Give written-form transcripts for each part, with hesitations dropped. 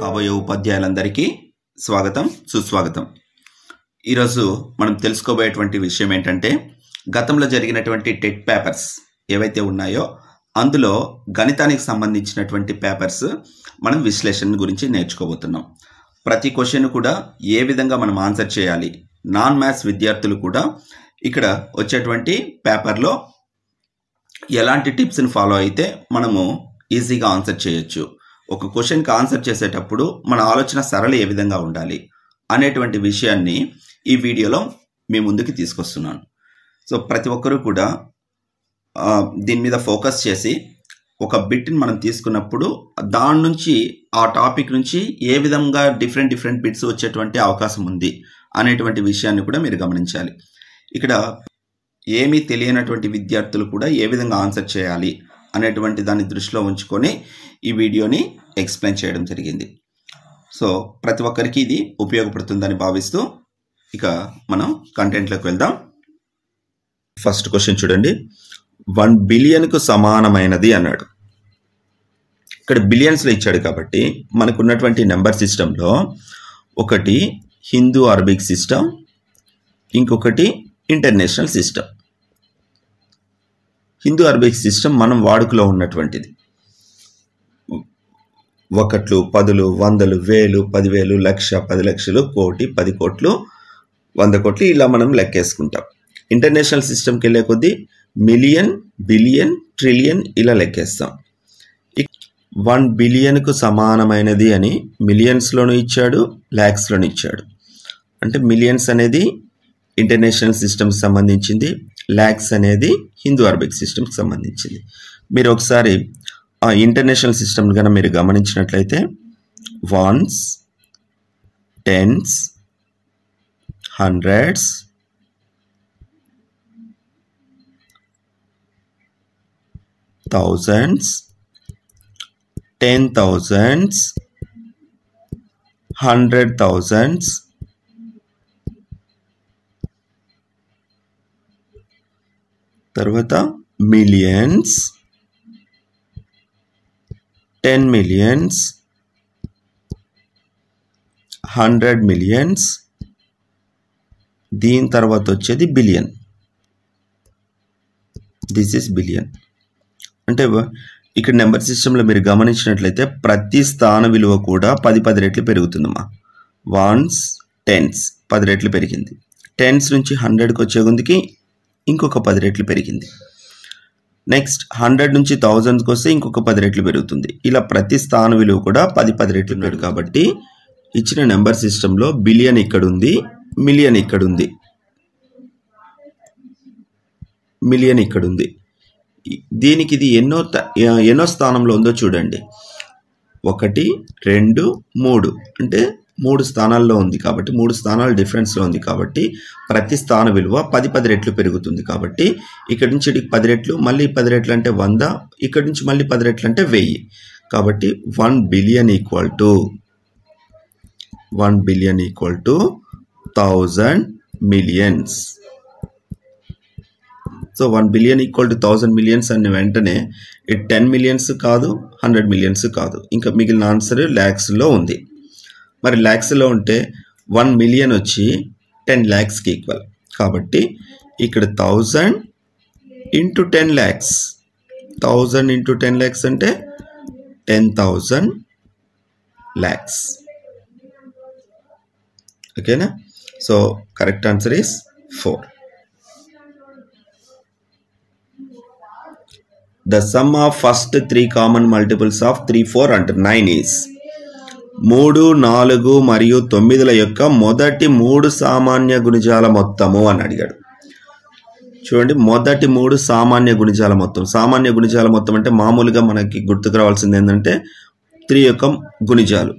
కాబోయే ఉపాధ్యాయులందరికీ స్వాగతం సుస్వాగతం. ఈరోజు మనం తెలుసుకోబోయేటువంటి విషయం ఏంటంటే, గతంలో జరిగినటువంటి టెట్ పేపర్స్ ఏవైతే ఉన్నాయో అందులో గణితానికి సంబంధించినటువంటి పేపర్స్ మనం విశ్లేషణ గురించి నేర్చుకోబోతున్నాం. ప్రతి క్వశ్చన్ కూడా ఏ విధంగా మనం ఆన్సర్ చేయాలి, నాన్ మ్యాథ్స్ విద్యార్థులు కూడా ఇక్కడ వచ్చేటువంటి పేపర్లో ఎలాంటి టిప్స్ని ఫాలో అయితే మనము ఈజీగా ఆన్సర్ చేయొచ్చు, ఒక క్వశ్చన్కి ఆన్సర్ చేసేటప్పుడు మన ఆలోచన సరళి ఏ విధంగా ఉండాలి అనేటువంటి విషయాన్ని ఈ వీడియోలో మీ ముందుకి తీసుకొస్తున్నాను. సో ప్రతి ఒక్కరూ కూడా దీని మీద ఫోకస్ చేసి ఒక బిట్ని మనం తీసుకున్నప్పుడు దాని నుంచి ఆ టాపిక్ నుంచి ఏ విధంగా డిఫరెంట్ బిట్స్ వచ్చేటువంటి అవకాశం ఉంది అనేటువంటి విషయాన్ని కూడా మీరు గమనించాలి. ఇక్కడ ఏమీ తెలియనటువంటి విద్యార్థులు కూడా ఏ విధంగా ఆన్సర్ చేయాలి అనేటువంటి దాన్ని దృష్టిలో ఉంచుకొని ఈ వీడియోని ఎక్స్ప్లెయిన్ చేయడం జరిగింది. సో ప్రతి ఒక్కరికి ఇది ఉపయోగపడుతుందని భావిస్తూ ఇక మనం కంటెంట్లోకి వెళ్దాం. ఫస్ట్ క్వశ్చన్ చూడండి, 1 బిలియన్కు సమానమైనది అన్నాడు. ఇక్కడ బిలియన్స్లో ఇచ్చాడు కాబట్టి మనకున్నటువంటి నెంబర్ సిస్టంలో ఒకటి హిందూ అరబిక్ సిస్టమ్, ఇంకొకటి international system. Hindu Arabic system మనం వాడుకలో ఉన్నటువంటిది. 1, 10, 100, 1000, 10,000, లక్ష, 10 లక్షలు, కోటి, 10 కోట్లు, 100 కోట్లు ఇలా మనం లెక్కేసుకుంటాం. ఇంటర్నేషనల్ సిస్టమ్కి వెళ్ళే కొద్దీ మిలియన్, బిలియన్, ట్రిలియన్ ఇలా లెక్కేస్తాం. 1 బిలియన్కు సమానమైనది అని మిలియన్స్లోనూ ఇచ్చాడు, ల్యాక్స్లోనూ ఇచ్చాడు. అంటే మిలియన్స్ అనేది ఇంటర్నేషనల్ సిస్టమ్కి సంబంధించింది, ల్యాక్స్ అనేది హిందూ అరబిక్ సిస్టమ్కి సంబంధించింది. మీరు ఒకసారి ఆ ఇంటర్నేషనల్ సిస్టమ్ కనుక మీరు గమనించినట్లయితే 1s, 10s, 100s, 1000s, 10,000s, 100,000s, తర్వాత మిలియన్స్, 10 millions, 100 millions, దీని తర్వాత వచ్చేది బిలియన్. This is billion. అంటే ఇక్కడ నెంబర్ సిస్టంలో మీరు గమనించినట్లయితే ప్రతి స్థాన విలువ కూడా 10 రెట్లు పెరుగుతుందమ్మా. 1s, 10s 10 రెట్లు పెరిగింది. 10s నుంచి 100కి వచ్చే కొద్దికి ఇంకొక 10 రెట్లు పెరిగింది. నెక్స్ట్ 100 నుంచి 1000కి వస్తే ఇంకొక 10 రెట్లు పెరుగుతుంది. ఇలా ప్రతి స్థాన విలువ కూడా 10 రెట్లు ఉన్నాడు. కాబట్టి ఇచ్చిన నెంబర్ సిస్టంలో బిలియన్ ఇక్కడ ఉంది, మిలియన్ ఇక్కడ ఉంది, మిలియన్ ఇక్కడ ఉంది. దీనికి ఇది ఎన్నో స్థానంలో ఉందో చూడండి. 1, 2, 3 అంటే 3 స్థానాల్లో ఉంది కాబట్టి 3 స్థానాలు డిఫరెన్స్లో ఉంది కాబట్టి ప్రతి స్థాన విలువ 10 రెట్లు పెరుగుతుంది. కాబట్టి ఇక్కడి నుంచి 10 రెట్లు, మళ్ళీ 10 రెట్లు అంటే 100, ఇక్కడి నుంచి మళ్ళీ 10 రెట్లు అంటే 1000. కాబట్టి 1 billion equal to 1000 millions. So 1 billion equal to 1000 millions అనే వెంటనే 10 మిలియన్స్ కాదు, 100 మిలియన్స్ కాదు, ఇంకా మిగిలిన ఆన్సర్ ల్యాక్స్లో ఉంది. మరి ల్యాక్స్లో ఉంటే 1 మిలియన్ వచ్చి 10 ల్యాక్స్కి ఈక్వల్. కాబట్టి ఇక్కడ 1000 ఇంటూ 10 ల్యాక్స్, 1000 ఇంటూ 10 ల్యాక్స్ అంటే 10,000 ల్యాక్స్. ఓకేనా? So correct answer is 4. The sum of first 3 common multiples of 3, 4 and 9 is 3, 4 మరియు 9ల యొక్క మొదటి 3 సామాన్య గుణిజాల మొత్తము అని అడిగాడు. చూడండి, మొదటి 3 సామాన్య గుణిజాల మొత్తం. సామాన్య గుణిజాల మొత్తం అంటే మామూలుగా మనకి గుర్తుకు రావాల్సింది ఏంటంటే 3 యొక్క గుణిజాలు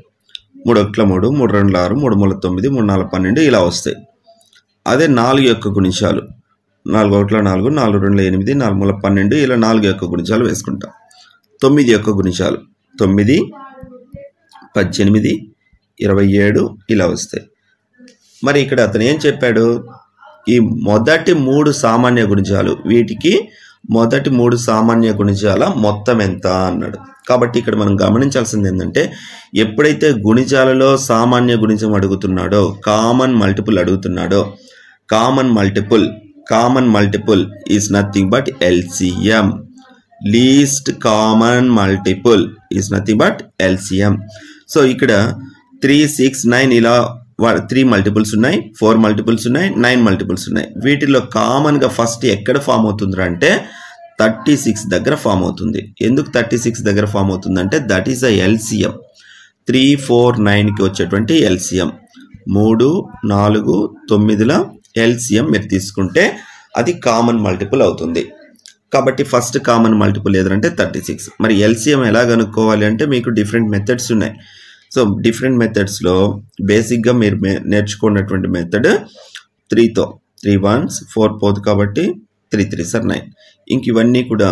3 1 3, 3 2 6, 3 3 9, 3 4 12 ఇలా వస్తాయి. అదే 4 యొక్క గుణిజాలు 4 1 4, 4 2 8, 4 3 12 ఇలా 4 యొక్క గుణిజాలు వేసుకుంటాం. 9 యొక్క గుణిజాలు 9, 18, 27 ఇలా వస్తాయి. మరి ఇక్కడ అతను ఏం చెప్పాడు, ఈ మొదటి 3 సామాన్య గుణిజాలు వీటికి మొదటి 3 సామాన్య గుణిజాల మొత్తం ఎంత అన్నాడు. కాబట్టి ఇక్కడ మనం గమనించాల్సింది ఏంటంటే ఎప్పుడైతే గుణిజాలలో సామాన్య గుణిజం అడుగుతున్నాడో, కామన్ మల్టిపుల్ అడుగుతున్నాడో, common multiple is nothing but LCM. Least common multiple is nothing but LCM. So ఇక్కడ 3, 6, 9 ఇలా 3 మల్టిపుల్స్ ఉన్నాయి, 4 మల్టిపుల్స్ ఉన్నాయి, 9 మల్టిపుల్స్ ఉన్నాయి. వీటిలో కామన్గా ఫస్ట్ ఎక్కడ ఫామ్ అవుతుంది అంటే 36 దగ్గర ఫామ్ అవుతుంది. ఎందుకు 36 దగ్గర ఫామ్ అవుతుందంటే దట్ ఈస్ ద LCM. 3, 4, 9కి వచ్చేటువంటి LCM. 3, 4, 9ల LCM మీరు తీసుకుంటే అది కామన్ మల్టిపుల్ అవుతుంది. కాబట్టి ఫస్ట్ కామన్ మల్టిపుల్ ఏదంటే 36. మరి LCM ఎలా కనుక్కోవాలి అంటే మీకు డిఫరెంట్ మెథడ్స్ ఉన్నాయి. సో డిఫరెంట్ మెథడ్స్లో బేసిక్గా మీరు నేర్చుకున్నటువంటి మెథడ్ 3తో 3 1s 4 పోదు కాబట్టి 3 3s 9. ఇంక ఇవన్నీ కూడా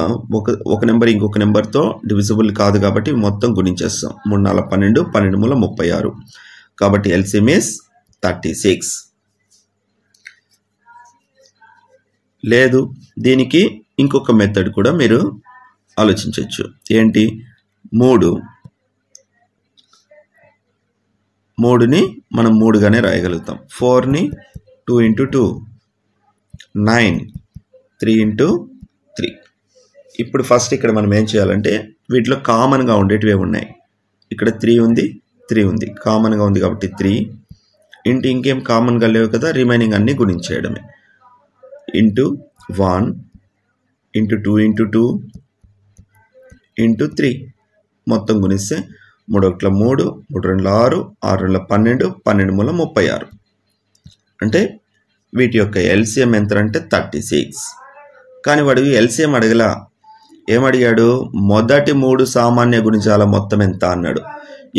ఒక నెంబర్ ఇంకొక నెంబర్తో డివిజిబుల్ కాదు కాబట్టి మొత్తం గుణించేస్తాం. 3 4 12, 12 మూల 36. కాబట్టి LCM is 36. లేదు దీనికి ఇంకొక మెథడ్ కూడా మీరు ఆలోచించవచ్చు. ఏంటి? 3ని మనం 3గానే రాయగలుగుతాం. 4ని 2 × 2, 9 3 × 3. ఇప్పుడు ఫస్ట్ ఇక్కడ మనం ఏం చేయాలంటే వీటిలో కామన్గా ఉండేటివి ఉన్నాయి. ఇక్కడ 3 ఉంది, 3 ఉంది, కామన్గా ఉంది కాబట్టి 3 ఇంకేం కామన్గా లేవు కదా, రిమైనింగ్ అన్నీ గుణించేయడమే. ఇంటూ 1 × 2 × 2 × 3 మొత్తం గుణిస్తే 3 1 3, 3 2 6, 6 2 12, 12 మూల 36. అంటే వీటి యొక్క LCM ఎంత అంటే 36. కానీ వాడు LCM అడగలా, ఏమడిగాడు? మొదటి 3 సామాన్య గుణిజాల మొత్తం ఎంత అన్నాడు.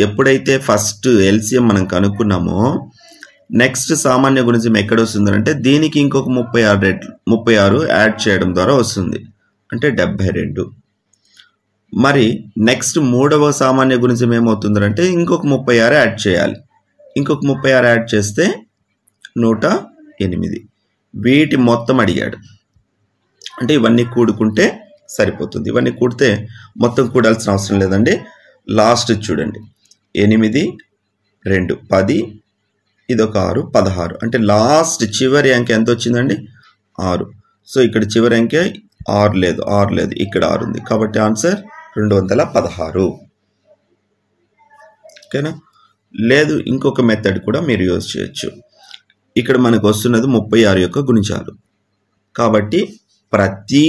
ఎప్పుడైతే ఫస్ట్ LCM మనం కనుక్కున్నామో నెక్స్ట్ సామాన్య గుణిజం ఎక్కడ వస్తుంది అంటే దీనికి ఇంకొక 36 యాడ్ చేయడం ద్వారా వస్తుంది, అంటే 72. మరి నెక్స్ట్ 3వ సామాన్య గుణిజం ఏమవుతుందంటే ఇంకొక 36 యాడ్ చేయాలి. ఇంకొక 36 యాడ్ చేస్తే 108. వీటి మొత్తం అడిగాడు. అంటే ఇవన్నీ కూడుకుంటే సరిపోతుంది. ఇవన్నీ కూడితే మొత్తం కూడాల్సిన అవసరం లేదండి. లాస్ట్ చూడండి, 8 2 10, ఇదొక 6 16. అంటే లాస్ట్ చివరి అంకె ఎంత వచ్చిందండి? 6. సో ఇక్కడ చివరి అంకె 6 లేదు, ఇక్కడ 6 ఉంది కాబట్టి ఆన్సర్ 216. ఓకేనా? లేదు ఇంకొక మెథడ్ కూడా మీరు యూజ్ చేయొచ్చు. ఇక్కడ మనకు వస్తున్నది 36 యొక్క గుణిజాలు కాబట్టి ప్రతి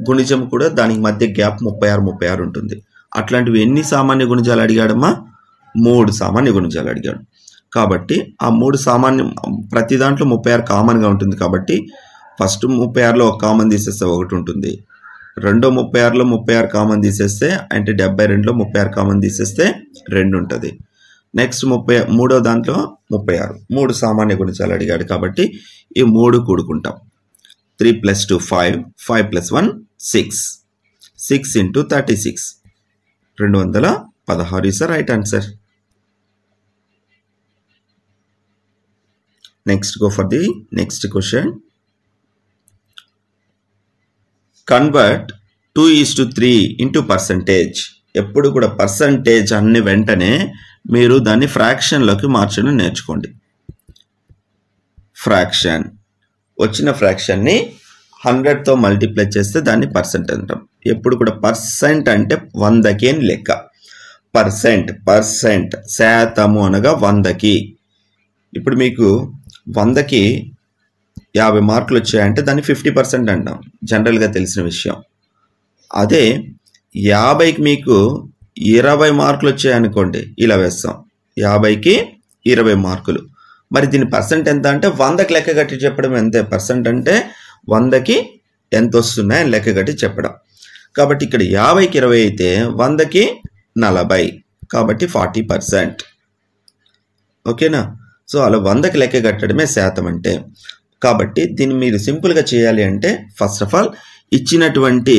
గుణిజం కూడా దానికి మధ్య గ్యాప్ 36 ఉంటుంది. అట్లాంటివి ఎన్ని సామాన్య గుణిజాలు అడిగాడమ్మా? 3 సామాన్య గుణిజాలు అడిగాడు. కాబట్టి ఆ 3 సామాన్య ప్రతి దాంట్లో 36 కామన్గా ఉంటుంది కాబట్టి ఫస్ట్ 36లో ఒక కామన్ తీసేస్తే 1 ఉంటుంది. రెండో 36లో 36 కామన్ తీసేస్తే అంటే 72లో 36 కామన్ తీసేస్తే 2 ఉంటుంది. నెక్స్ట్ 33వ దాంట్లో 36, 3 సామాన్య గుణిజాలు అడిగాడు కాబట్టి ఈ 3 కూడుకుంటాం. 3 + 2 5, 5 + 1 6, 6 × 36 216 is the right answer. Next, go for the next question. Convert 2:3 into percentage. ఎప్పుడు కూడా పర్సంటేజ్ అన్ని వెంటనే మీరు దాన్ని ఫ్రాక్షన్లోకి మార్చడం నేర్చుకోండి. ఫ్రాక్షన్ వచ్చిన ఫ్రాక్షన్ని 100తో మల్టిప్లై చేస్తే దాన్ని పర్సెంట్ అంటాం. ఎప్పుడు కూడా పర్సెంట్ అంటే 100కి అని లెక్క. పర్సెంట్ శాతము అనగా 100కి. ఇప్పుడు మీకు 100కి 50 మార్కులు వచ్చాయంటే దాన్ని 50% అంటాం, జనరల్గా తెలిసిన విషయం. అదే 50కి మీకు 20 మార్కులు వచ్చాయనుకోండి, ఇలా వేస్తాం, 50కి 20 మార్కులు. మరి దీని పర్సెంట్ ఎంత అంటే 100కి లెక్క కట్టి చెప్పడం ఎంతే. పర్సెంట్ అంటే 100కి ఎంత వస్తున్నాయని లెక్క కట్టి చెప్పడం. కాబట్టి ఇక్కడ 50కి 20 అయితే 100కి 40, కాబట్టి 40%. ఓకేనా? సో అలా 100కి లెక్క కట్టడమే శాతం అంటే. కాబట్టి దీన్ని మీరు సింపుల్గా చేయాలి అంటే ఫస్ట్ ఆఫ్ ఆల్ ఇచ్చినటువంటి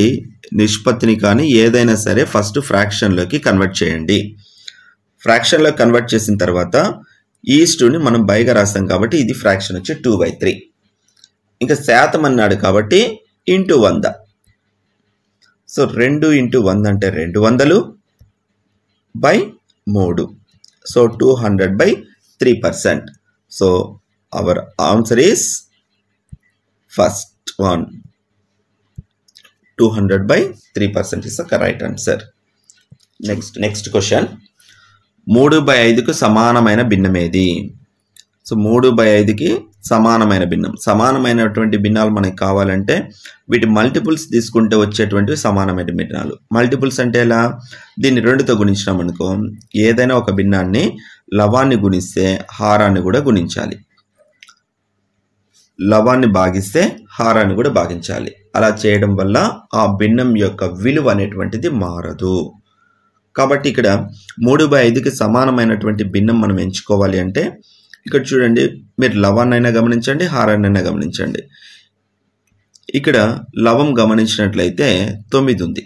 నిష్పత్తిని కానీ ఏదైనా సరే ఫస్ట్ ఫ్రాక్షన్లోకి కన్వర్ట్ చేయండి. ఫ్రాక్షన్లో కన్వర్ట్ చేసిన తర్వాత ఈస్టుని మనం బైగా రాస్తాం కాబట్టి ఇది ఫ్రాక్షన్ వచ్చి 2/3. ఇంకా శాతం అన్నాడు కాబట్టి × 100. సో 2 × 100 అంటే 200 by 3. So 200/3%. So our answer is first one. 200/3% is the correct answer. Next question. 3/5కు సమానమైన భిన్నం ఏది? సో 3/5కి సమానమైన భిన్నం. సమానమైనటువంటి భిన్నాలు మనకి కావాలంటే వీటి మల్టిపుల్స్ తీసుకుంటే వచ్చేటువంటి సమానమైన భిన్నాలు. మల్టిపుల్స్ అంటే ఎలా? దీన్ని 2తో గుణించినాం అనుకో, ఏదైనా ఒక భిన్నాన్ని లవాన్ని గుణిస్తే హారాన్ని కూడా గుణించాలి, లవాన్ని భాగిస్తే హారాన్ని కూడా భాగించాలి. అలా చేయడం వల్ల ఆ భిన్నం యొక్క విలువ అనేటువంటిది మారదు. కాబట్టి ఇక్కడ 3/5కి సమానమైనటువంటి భిన్నం మనం ఎంచుకోవాలి అంటే ఇక్కడ చూడండి, మీరు లవాన్నైనా గమనించండి, హారాన్నైనా గమనించండి. ఇక్కడ లవం గమనించినట్లయితే 9 ఉంది.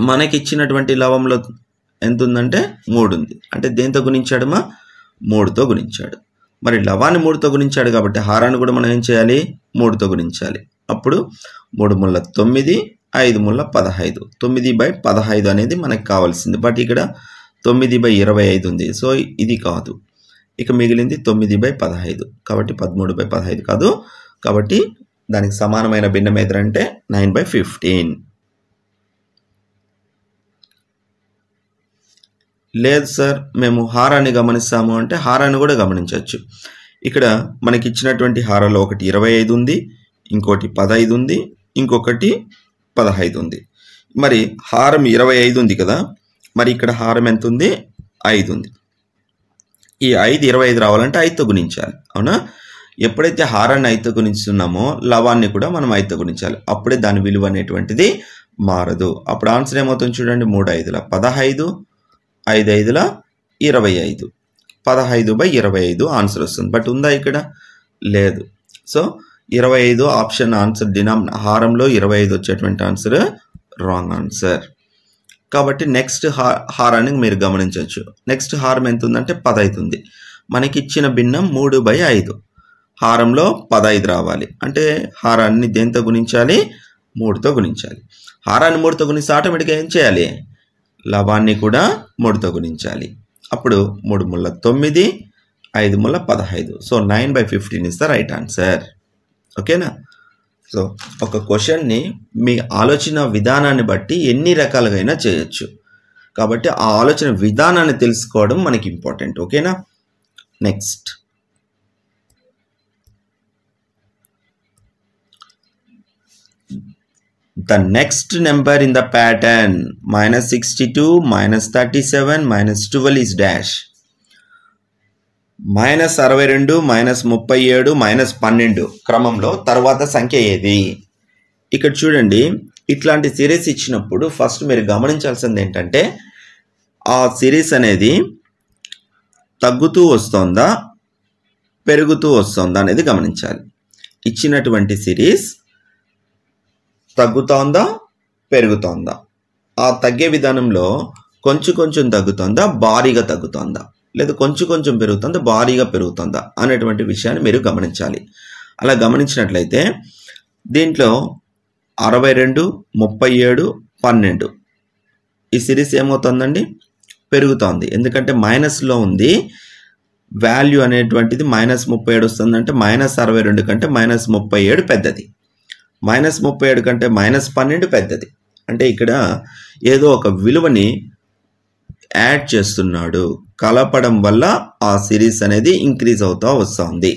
మనకి ఇచ్చినటువంటి లవంలో ఎంత ఉందంటే 3 ఉంది. అంటే దేంతో గుణించాడమా? 3తో గుణించాడు. మరి లవాన్ని 3తో గుణించాడు కాబట్టి హారాన్ని కూడా మనం ఏం చేయాలి? 3తో గుణించాలి. అప్పుడు 3 ముళ్ళ 9, 5 ముళ్ళ 15. 9/15 అనేది మనకు కావాల్సింది. బట్ ఇక్కడ 9/25 ఉంది. సో ఇది కాదు. ఇక మిగిలింది 9/15. కాబట్టి 13/15 కాదు. కాబట్టి దానికి సమానమైన భిన్నం ఏదంటే 9/15. లేదు సార్ మేము హారాన్ని గమనిస్తాము అంటే హారాన్ని కూడా గమనించవచ్చు. ఇక్కడ మనకి ఇచ్చినటువంటి హారాలో ఒకటి 25 ఉంది, ఇంకోటి 15 ఉంది, ఇంకొకటి 15 ఉంది. మరి హారం 25 ఉంది కదా, మరి ఇక్కడ హారం ఎంత ఉంది? 5 ఉంది. ఈ 5 25 రావాలంటే 5తో గుణించాలి, అవునా? ఎప్పుడైతే హారాన్ని 5తో గుణిస్తున్నామో లవాన్ని కూడా మనం 5తో గుణించాలి. అప్పుడే దాని విలువ అనేటువంటిది మారదు. అప్పుడు ఆన్సర్ ఏమవుతుంది చూడండి, 3 5ల 15, 5 5ల 25, 15/25 ఆన్సర్ వస్తుంది. బట్ ఉందా ఇక్కడ? లేదు. సో 25 ఆప్షన్ ఆన్సర్ హారంలో 25 వచ్చేటువంటి ఆన్సర్ రాంగ్ ఆన్సర్. కాబట్టి నెక్స్ట్ హారాన్ని మీరు గమనించవచ్చు. నెక్స్ట్ హారం ఎంత ఉందంటే 15 ఉంది. మనకి ఇచ్చిన భిన్నం 3/5. హారంలో 15 రావాలి అంటే హారాన్ని దేంతో గుణించాలి? 3తో గుణించాలి. హారాన్ని 3తో గుణిస్తే ఆటోమేటిక్గా ఏం చేయాలి? లవాన్ని కూడా 3తో గుణించాలి. అప్పుడు 3 ముళ్ళ 9, 5 ముళ్ళ 15. So 9/15 is the right answer. ఓకేనా? సో ఒక క్వశ్చన్ని మీ ఆలోచన విధానాన్ని బట్టి ఎన్ని రకాలుగా చేయొచ్చు. కాబట్టి ఆ ఆలోచన విధానాన్ని తెలుసుకోవడం మనకి ఇంపార్టెంట్. ఓకేనా? Next the next number in the pattern -62, -37, -12 is dash. -62, -37, -12 క్రమంలో తర్వాత సంఖ్య ఏది? ఇక్కడ చూడండి, ఇట్లాంటి సిరీస్ ఇచ్చినప్పుడు ఫస్ట్ మీరు గమనించాల్సింది ఏంటంటే ఆ సిరీస్ అనేది తగ్గుతూ వస్తుందా పెరుగుతూ వస్తుందా అనేది గమనించాలి. ఇచ్చినటువంటి సిరీస్ తగ్గుతోందా పెరుగుతోందా? ఆ తగ్గే విధానంలో కొంచెం కొంచెం తగ్గుతుందా భారీగా తగ్గుతుందా, లేదా కొంచెం కొంచెం పెరుగుతుందా భారీగా పెరుగుతుందా అనేటువంటి విషయాన్ని మీరు గమనించాలి. అలా గమనించినట్లయితే దీంట్లో 62, 37, 12 ఈ సిరీస్ ఏమవుతుందండి? పెరుగుతోంది. ఎందుకంటే మైనస్లో ఉంది. వాల్యూ అనేటువంటిది -37 వస్తుందంటే -62 కంటే -37 పెద్దది, -37 కంటే -12 పెద్దది. అంటే ఇక్కడ ఏదో ఒక విలువని యాడ్ చేస్తున్నాడు. కలపడం వల్ల ఆ సిరీస్ అనేది ఇంక్రీజ్ అవుతూ వస్తుంది.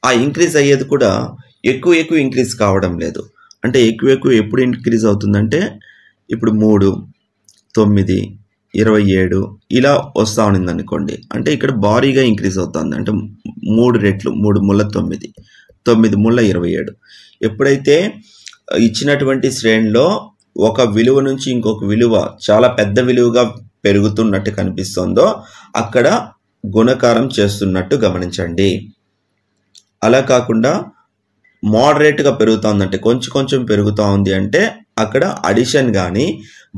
ఆ ఇంక్రీజ్ అయ్యేది కూడా ఎక్కువ ఇంక్రీజ్ కావడం లేదు. అంటే ఎక్కువ ఎప్పుడు ఇంక్రీజ్ అవుతుందంటే ఇప్పుడు 3, 9, 27 ఇలా వస్తూ ఉన్నింది అనుకోండి. అంటే ఇక్కడ భారీగా ఇంక్రీజ్ అవుతుంది. అంటే 3 రెట్లు 3 ముళ్ళ 9, 9 ముళ్ళ 27. ఎప్పుడైతే ఇచ్చినటువంటి శ్రేణిలో ఒక విలువ నుంచి ఇంకొక విలువ చాలా పెద్ద విలువగా పెరుగుతున్నట్టు కనిపిస్తుందో అక్కడ గుణకారం చేస్తున్నట్టు గమనించండి. అలా కాకుండా మోడరేట్గా పెరుగుతుందంటే కొంచెం కొంచెం పెరుగుతూ ఉంది అంటే అక్కడ అడిషన్ కానీ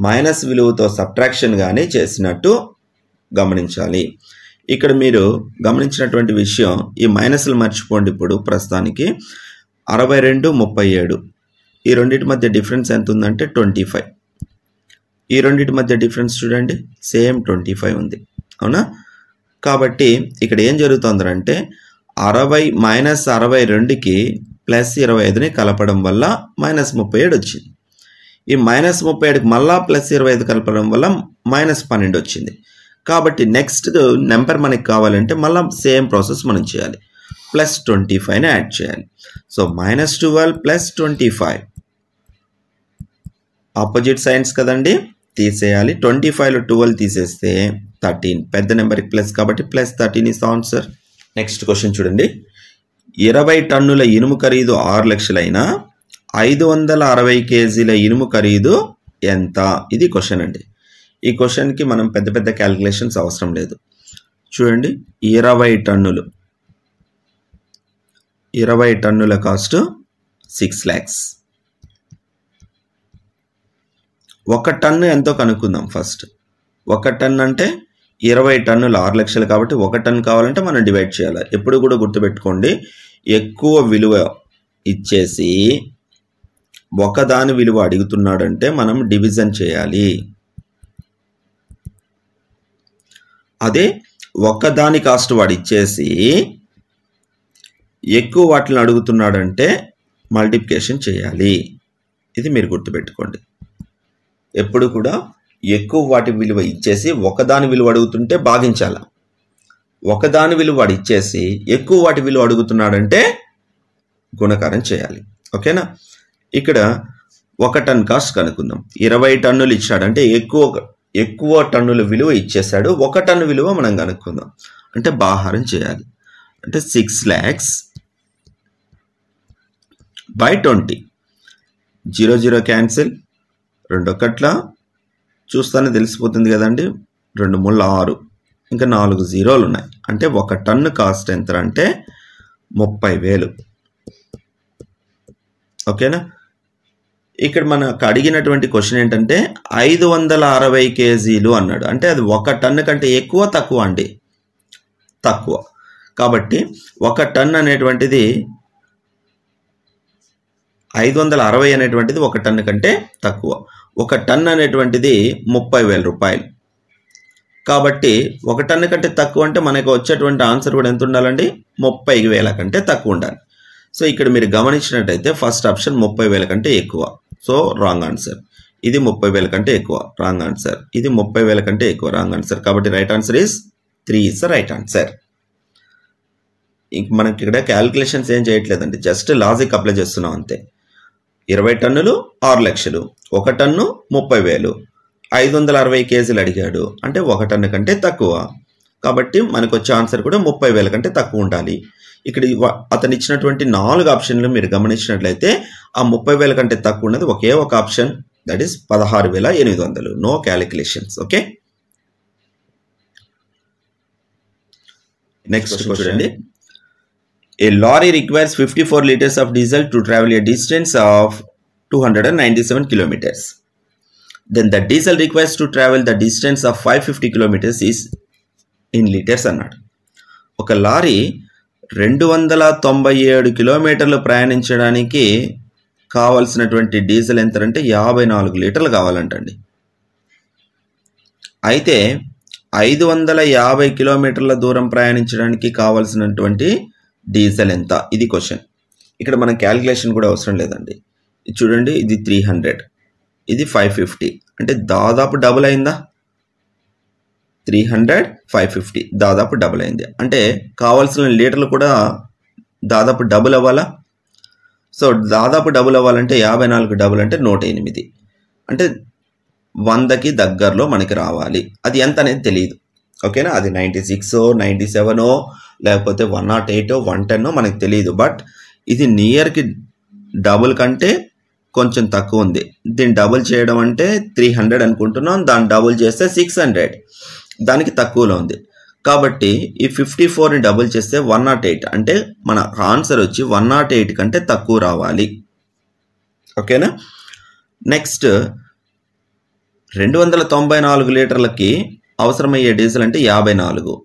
మైనస్ విలువతో సబ్ట్రాక్షన్ కానీ చేసినట్టు గమనించాలి. ఇక్కడ మీరు గమనించినటువంటి విషయం, ఈ మైనస్లు మర్చిపోండి. ఇప్పుడు ప్రస్తుతానికి 62, 37 ఈ రెండింటి మధ్య డిఫరెన్స్ ఎంత ఉందంటే 25. ఈ రెండింటి మధ్య డిఫరెన్స్ చూడండి సేమ్ 25 ఉంది, అవునా? కాబట్టి ఇక్కడ ఏం జరుగుతుందంటే 60 మైనస్ 62కి ప్లస్ 25ని కలపడం వల్ల మైనస్ 37 వచ్చింది. ఈ మైనస్ 37కి మళ్ళా ప్లస్ 25 కలపడం వల్ల మైనస్ 12 వచ్చింది. కాబట్టి నెక్స్ట్ నెంబర్ మనకి కావాలంటే మళ్ళీ సేమ్ ప్రాసెస్ మనం చేయాలి, ప్లస్ 25ని యాడ్ చేయాలి. సో -12 ప్లస్ 25 ఆపోజిట్ సైన్స్ కదండి, తీసేయాలి. 25లో 12 తీసేస్తే 13, పెద్ద నెంబర్కి ప్లస్ కాబట్టి plus 13 is answer. Next question చూడండి, 20 టన్నుల ఇనుము ఖరీదు 6 లక్షలైనా 560 కేజీల ఇనుము ఖరీదు ఎంత? ఇది క్వశ్చన్ అండి. ఈ క్వశ్చన్కి మనం పెద్ద పెద్ద క్యాలిక్యులేషన్స్ అవసరం లేదు. చూడండి 20 టన్నుల కాస్ట్ 6 lakhs. 1 టన్ను ఎంతో కనుక్కుందాం ఫస్ట్. 1 టన్ను అంటే 20 టన్నులు 6 లక్షలు కాబట్టి 1 టన్ను కావాలంటే మనం డివైడ్ చేయాలి. ఎప్పుడు కూడా గుర్తుపెట్టుకోండి, ఎక్కువ విలువ ఇచ్చేసి ఒకదాని విలువ అడుగుతున్నాడంటే మనం డివిజన్ చేయాలి. అదే ఒక్కదాని కాస్ట్ వాడు ఇచ్చేసి ఎక్కువ వాటిని అడుగుతున్నాడంటే మల్టిప్లికేషన్ చేయాలి. ఇది మీరు గుర్తుపెట్టుకోండి. ఎప్పుడు కూడా ఎక్కువ వాటి విలువ ఇచ్చేసి ఒకదాని విలువ అడుగుతుంటే భాగించాల. ఒకదాని విలువ వాడు ఇచ్చేసి ఎక్కువ వాటి విలువ అడుగుతున్నాడంటే గుణకారం చేయాలి. ఓకేనా? ఇక్కడ 1 టన్ కాస్ట్ కనుక్కుందాం. 20 టన్నులు ఇచ్చాడంటే ఎక్కువ టన్నుల విలువ ఇచ్చేసాడు. 1 టన్ను విలువ మనం కనుక్కుందాం అంటే భాగారం చేయాలి. అంటే 6 lakhs by 20. 0 0 క్యాన్సిల్, 2 1ల చూస్తానే తెలిసిపోతుంది కదండి, 2 3 6, ఇంకా 4 జీరోలు ఉన్నాయి. అంటే 1 టన్ను కాస్ట్ ఎంత అంటే 30,000. ఓకేనా? ఇక్కడ మనకు అడిగినటువంటి క్వశ్చన్ ఏంటంటే 560 కేజీలు అన్నాడు. అంటే అది 1 టన్ను కంటే ఎక్కువ తక్కువ అండి? తక్కువ. కాబట్టి 1 టన్ అనేటువంటిది 560 అనేటువంటిది 1 టన్ను కంటే తక్కువ. 1 టన్ అనేటువంటిది 30,000 రూపాయలు. కాబట్టి 1 టన్ను కంటే తక్కువ అంటే మనకు వచ్చేటువంటి ఆన్సర్ కూడా ఎంత ఉండాలండి? 30,000 కంటే తక్కువ ఉండాలి. సో ఇక్కడ మీరు గమనించినట్టయితే ఫస్ట్ ఆప్షన్ 30,000 కంటే ఎక్కువ. So wrong answer. ఇది 30,000 కంటే ఎక్కువ, రాంగ్ ఆన్సర్. ఇది 30,000 కంటే ఎక్కువ, రాంగ్ ఆన్సర్. కాబట్టి right answer is 3 is the right answer. ఇంక మనకి ఇక్కడ క్యాలిక్యులేషన్స్ ఏం చేయట్లేదండి, జస్ట్ లాజిక్ అప్లై చేస్తున్నాం అంతే. 20 టన్నులు 6 లక్షలు, 1 టన్ను 30,000, 560 కేజీలు అడిగాడు అంటే 1 టన్ను కంటే తక్కువ. కాబట్టి మనకు వచ్చే ఆన్సర్ కూడా 30,000 కంటే తక్కువ ఉండాలి. ఇక్కడ అతను ఇచ్చినటువంటి 4 ఆప్షన్లు మీరు గమనించినట్లయితే ఆ 30,000 కంటే తక్కువ ఉన్నది ఒకే ఒక option, that is 16,800. No calculations. Okay, next చూడండి. A lorry requires 54 liters of diesel to travel a distance of 297 kilometers. Then the diesel requires to travel the distance of 550 kilometers is in liters అన్నాడు. ఒక lorry 297 కిలోమీటర్లు ప్రయాణించడానికి కావాల్సినటువంటి diesel ఎంత అంటే 54 లీటర్లు కావాలంటండి. అయితే 550 కిలోమీటర్ల దూరం ప్రయాణించడానికి కావాల్సినటువంటి డీజిల్ ఎంత? ఇది క్వశ్చన్. ఇక్కడ మనం క్యాలిక్యులేషన్ కూడా అవసరం లేదండి. చూడండి, ఇది 300, ఇది 550, అంటే దాదాపు డబుల్ అయిందా? 300 550 దాదాపు డబుల్ అయింది. అంటే కావాల్సిన లీటర్లు కూడా దాదాపు డబుల్ అవ్వాలా? సో దాదాపు డబుల్ అవ్వాలంటే 54 డబుల్ అంటే 108, అంటే 100కి దగ్గరలో మనకి రావాలి. అది ఎంత అనేది తెలియదు. ఓకేనా? అది 96 97 లేకపోతే 108 110 మనకు తెలియదు. బట్ ఇది నియర్కి డబుల్ కంటే కొంచెం తక్కువ ఉంది. దీన్ని డబుల్ చేయడం అంటే 300 అనుకుంటున్నాం, దాన్ని డబుల్ చేస్తే 600, దానికి తక్కువలో ఉంది. కాబట్టి ఈ 54ని డబుల్ చేస్తే 108, అంటే మన ఆన్సర్ వచ్చి 108 కంటే తక్కువ రావాలి. ఓకేనా? నెక్స్ట్ 294 లీటర్లకి అవసరమయ్యే డీజిల్ అంటే 54.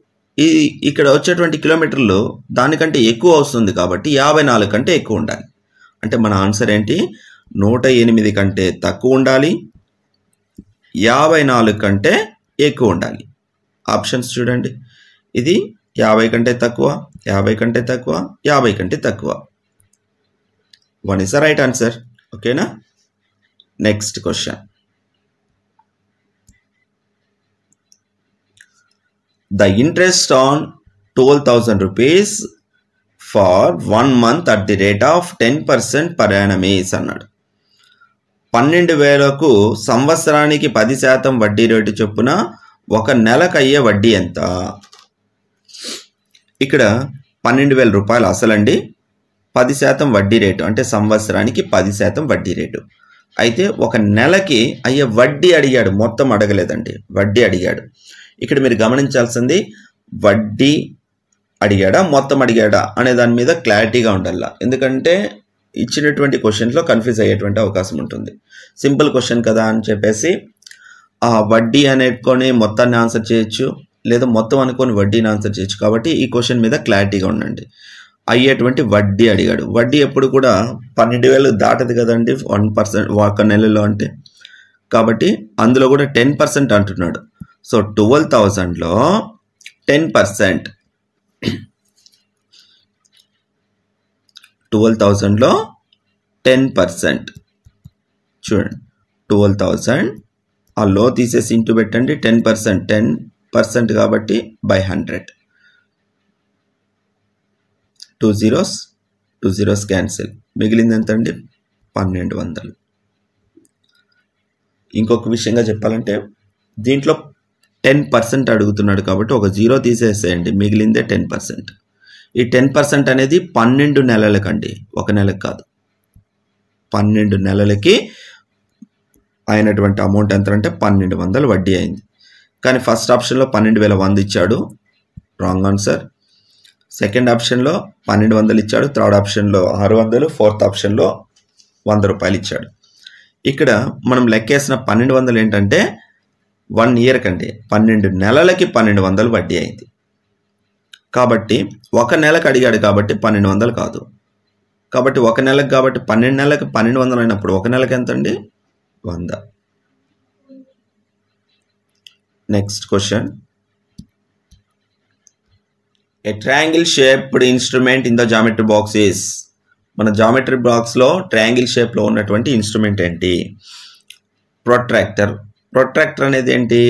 ఇక్కడ వచ్చేటువంటి కిలోమీటర్లు దానికంటే ఎక్కువ వస్తుంది కాబట్టి 54 కంటే ఎక్కువ ఉండాలి. అంటే మన ఆన్సర్ ఏంటి? 108 కంటే తక్కువ ఉండాలి, 54 కంటే ఎక్కువ ఉండాలి. ఆప్షన్స్ చూడండి. ఇది 50 కంటే తక్కువ, 50 కంటే తక్కువ, 50 కంటే తక్కువ. 1 is the right answer. ఓకేనా? Next question. The interest on 12,000 rupees for 1 month at the rate of 10% per annum is అన్నాడు. 12,000కు సంవత్సరానికి 10% వడ్డీ రేటు చొప్పున ఒక నెలకు అయ్యే వడ్డీ ఎంత? ఇక్కడ 12,000 రూపాయలు అసలండి, 10% వడ్డీ రేటు అంటే సంవత్సరానికి 10% వడ్డీ రేటు. అయితే ఒక నెలకి అయ్యే వడ్డీ అడిగాడు, మొత్తం అడగలేదండి, వడ్డీ అడిగాడు. ఇక్కడ మీరు గమనించాల్సింది వడ్డీ అడిగాడా మొత్తం అడిగాడా అనే దాని మీద క్లారిటీగా ఉండాలి. ఎందుకంటే ఇచ్చినటువంటి క్వశ్చన్స్లో కన్ఫ్యూజ్ అయ్యేటువంటి అవకాశం ఉంటుంది. సింపుల్ క్వశ్చన్ కదా అని చెప్పేసి ఆ వడ్డీ అనేటుకొని మొత్తాన్ని ఆన్సర్ చేయొచ్చు, లేదా మొత్తం అనుకొని వడ్డీని ఆన్సర్ చేయొచ్చు. కాబట్టి ఈ క్వశ్చన్ మీద క్లారిటీగా ఉండండి. అయ్యేటువంటి వడ్డీ అడిగాడు. వడ్డీ ఎప్పుడు కూడా 12,000 దాటదు కదండి 1% ఒక నెలలో అంటే. కాబట్టి అందులో కూడా 10% అంటున్నాడు. సో 12,000లో 10%, 12,000లో 10% చూడండి. 12,000 ఆ లో తీసేసి ఇంటూ పెట్టండి, 10% కాబట్టి బై 100. 2 zeros క్యాన్సిల్, మిగిలింది ఎంత అండి? 1,200. ఇంకొక విషయంగా చెప్పాలంటే దీంట్లో 10% అడుగుతున్నాడు కాబట్టి ఒక 0 తీసేసేయండి, మిగిలిందే 10%. ఈ 10% అనేది 12 నెలలకండి, ఒక నెలకు కాదు. 12 నెలలకి అయినటువంటి అమౌంట్ ఎంత అంటే 1,200 వడ్డీ అయింది. కానీ ఫస్ట్ ఆప్షన్లో 12,100 ఇచ్చాడు, రాంగ్ ఆన్సర్. సెకండ్ ఆప్షన్లో 1,200 ఇచ్చాడు, థర్డ్ ఆప్షన్లో 600, ఫోర్త్ ఆప్షన్లో 100 రూపాయలు ఇచ్చాడు. ఇక్కడ మనం లెక్కేసిన 1,200 ఏంటంటే 1 ఇయర్ కండి, 12 నెలలకి 1,200 వడ్డీ అయింది. కాబట్టి ఒక నెలకు అడిగాడు కాబట్టి 1,200 కాదు. కాబట్టి ఒక నెలకు కాబట్టి 12 నెలలకు 1,200 అయినప్పుడు ఒక నెలకు ఎంత అండి? 100. Next question. A triangle shaped instrument in the geometry box is. మన జామెట్రీ బాక్స్లో ట్రయాంగిల్ షేప్లో ఉన్నటువంటి ఇన్స్ట్రుమెంట్ ఏంటి? ప్రొట్రాక్టర్. ప్రొట్రాక్టర్ అనేది ఏంటి?